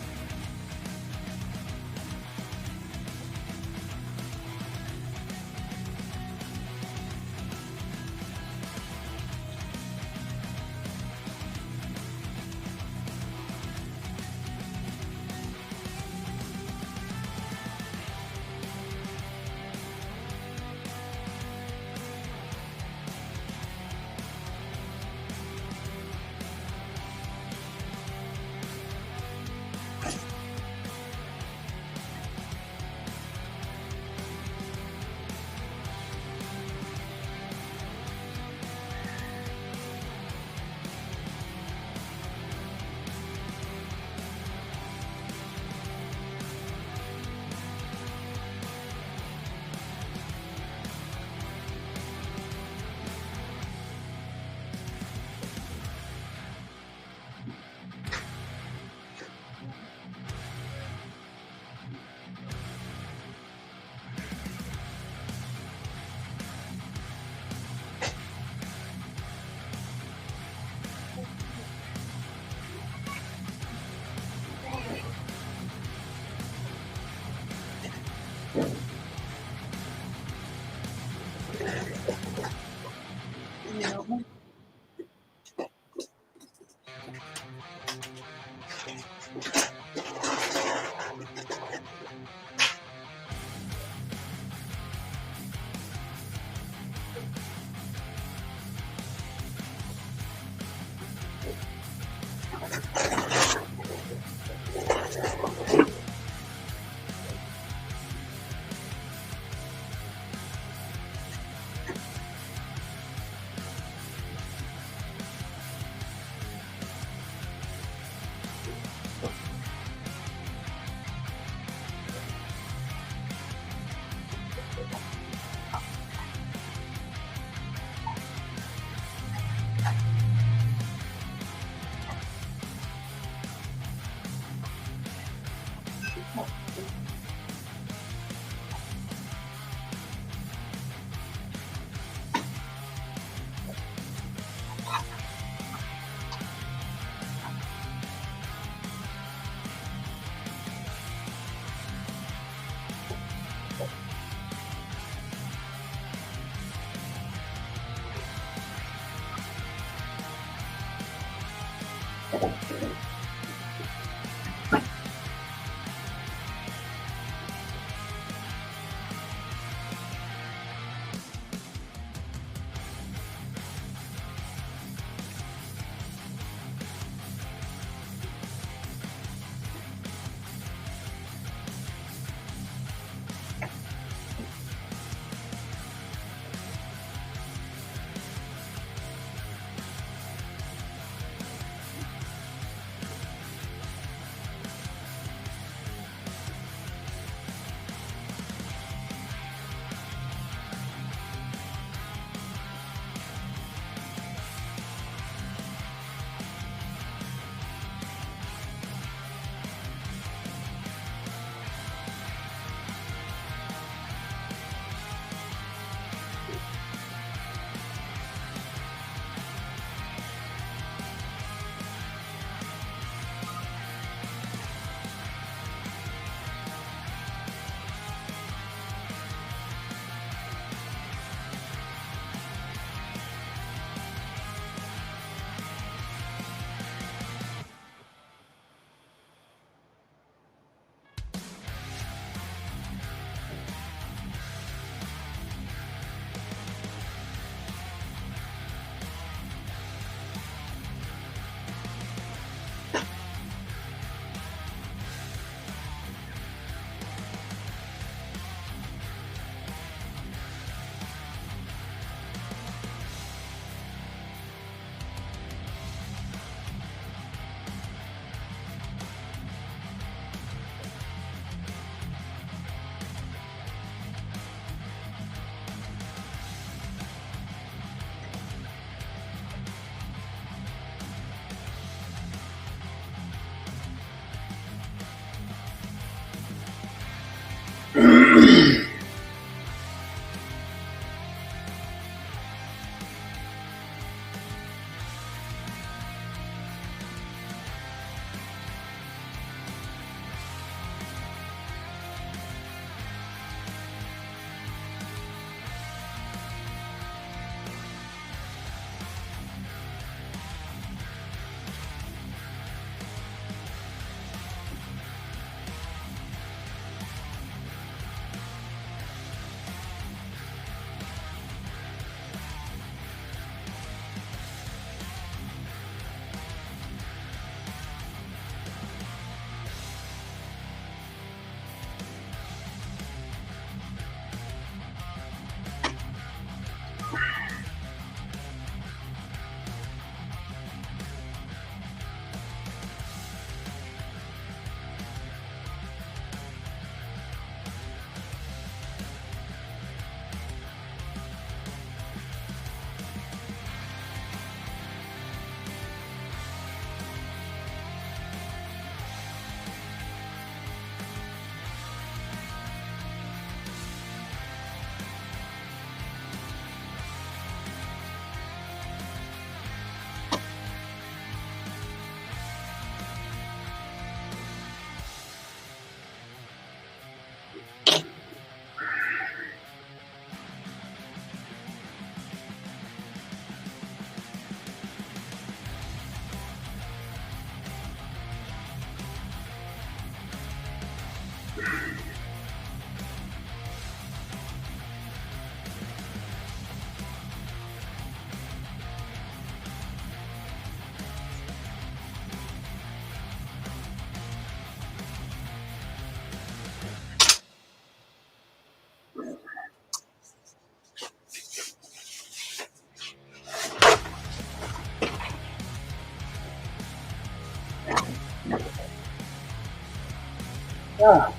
Ah,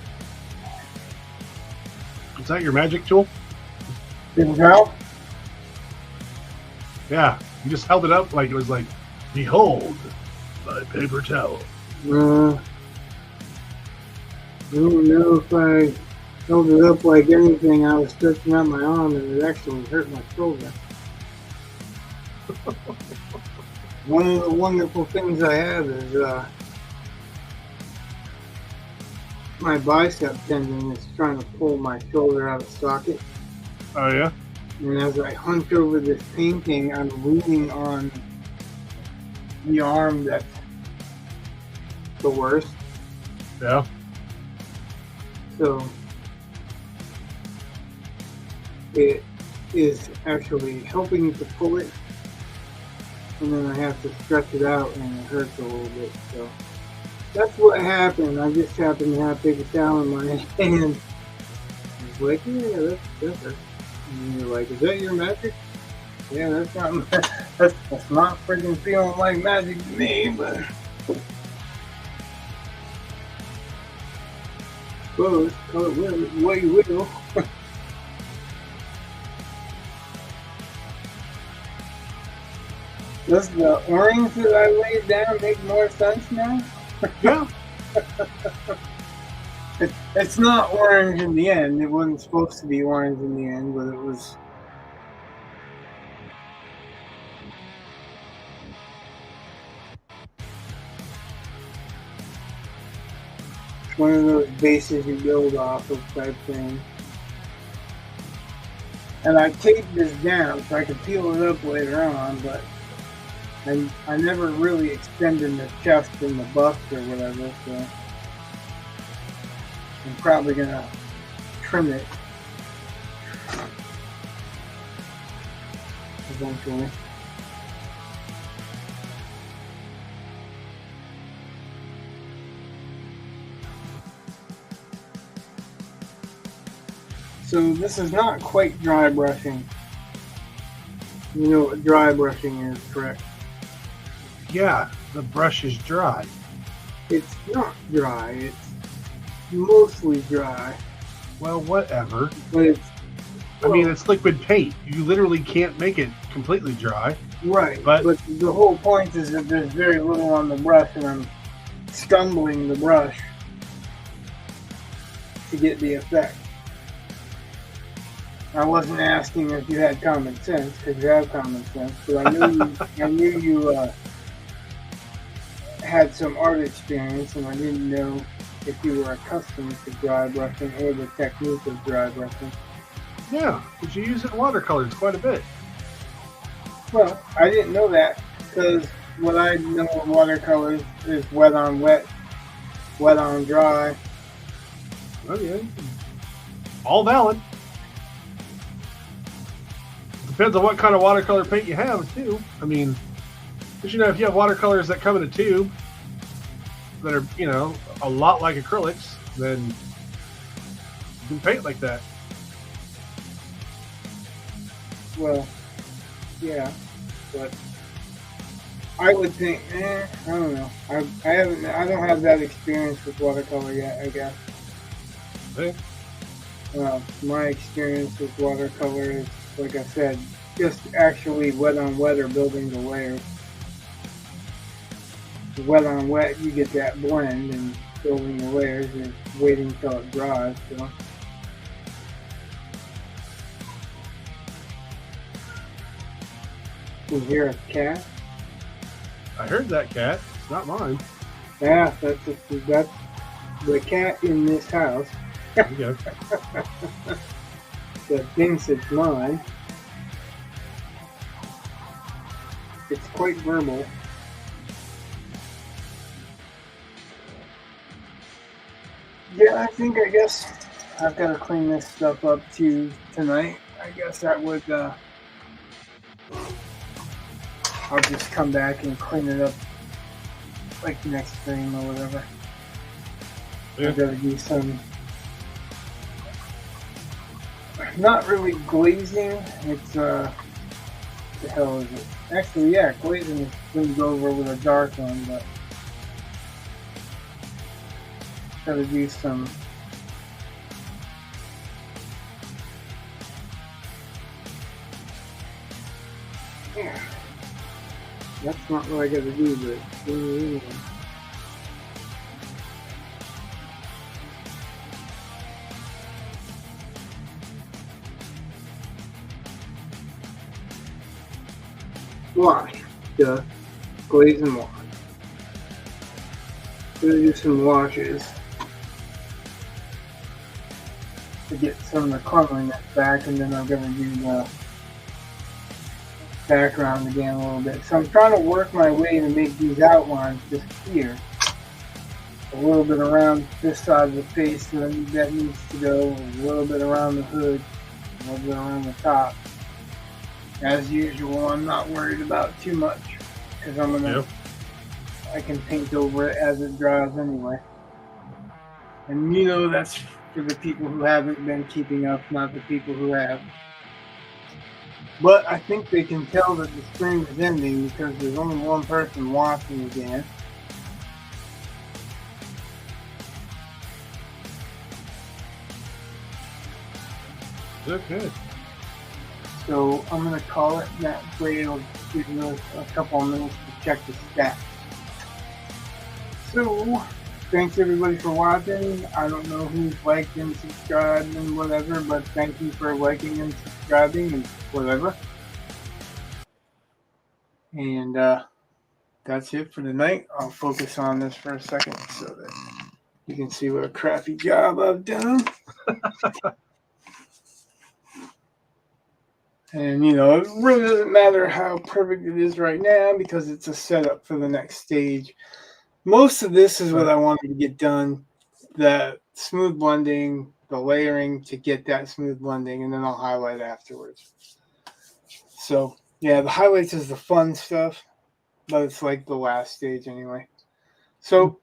Is that your magic tool? did it help? Yeah. You just held it up like it was like, behold, my paper towel. I don't know if I held it up like anything. I was stretching out my arm and it actually hurt my shoulder. One of the wonderful things I have is my bicep tendon is trying to pull my shoulder out of socket. Oh, yeah? And as I hunch over this painting, I'm leaning on the arm that's the worst. Yeah. So it is actually helping to pull it, and then I have to stretch it out, and it hurts a little bit. So that's what happened. I just happened to have paper towel in my hand. I was like, yeah, that's it. And you're like, is that your magic? Yeah, that's not that's not freaking feeling like magic to me, but well, call it what you will. Does the orange that I laid down make more sense now? Yeah. It's not orange in the end. It wasn't supposed to be orange in the end, but it was. It's one of those bases you build off of type thing. And I taped this down so I could peel it up later on, but I never really extended the chest and the bust or whatever, so I'm probably gonna trim it eventually. So this is not quite dry brushing. You know what dry brushing is, correct? Yeah, the brush is dry. It's not dry. It's mostly dry. Well, whatever. But it's... I mean, it's liquid paint. You literally can't make it completely dry. Right. But the whole point is that there's very little on the brush, and I'm stumbling the brush to get the effect. I wasn't asking if you had common sense, because you have common sense, but I knew you had some art experience, and I didn't know if you were accustomed to dry brushing or the technique of dry brushing. yeah, because you use it in watercolors quite a bit. Well, I didn't know that, because what I know of watercolors is wet on wet, wet on dry. Oh, yeah. All valid. Depends on what kind of watercolor paint you have, too. I mean, because, you know, if you have watercolors that come in a tube that are, you know, a lot like acrylics, then you can paint like that. Well, yeah, but I would think, I don't know. I don't have that experience with watercolor yet, I guess. Okay. My experience with watercolor is, like I said, just actually wet on wet or building the layers. Wet on wet, you get that blend, and building the layers is waiting till it dries. So. You hear a cat? I heard that cat. It's not mine. Yeah, that's the cat in this house There you go. that thinks it's mine. It's quite verbal. Yeah, I guess I've got to clean this stuff up too tonight. I guess that would, I'll just come back and clean it up like next stream or whatever. Yeah. I've got to do some, not really glazing, it's, what the hell is it? Actually, yeah, glazing is going to go over with a dark one, but got to do some yeah. That's not what I got to do, but anyway. Wash. Duh. Glaze and wash. Gonna do some washes to get some of the cleanliness back, and then I'm gonna do the background again a little bit. So I'm trying to work my way to make these outlines disappear. a little bit around this side of the face that needs to go, a little bit around the hood, a little bit around the top. As usual, I'm not worried about too much because I can paint over it as it dries anyway. And you know that's for the people who haven't been keeping up, not the people who have. But I think they can tell that the spring is ending because there's only one person watching again. Okay. So I'm going to call it that way. It'll give you a couple of minutes to check the stats. So thanks everybody for watching. I don't know who's liked and subscribed and whatever, but thank you for liking and subscribing and whatever. And that's it for tonight. I'll focus on this for a second so that you can see what a crappy job I've done. And, you know, it really doesn't matter how perfect it is right now because it's a setup for the next stage. Most of this is what I wanted to get done. The smooth blending, the layering to get that smooth blending, and then I'll highlight afterwards. So, yeah, the highlights is the fun stuff, but it's like the last stage anyway. So,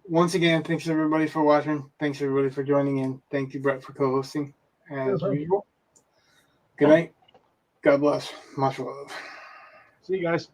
once again, thanks everybody for watching. Thanks everybody for joining in. Thank you, Brett, for co-hosting as usual. Good night. God bless. Much love. See you guys.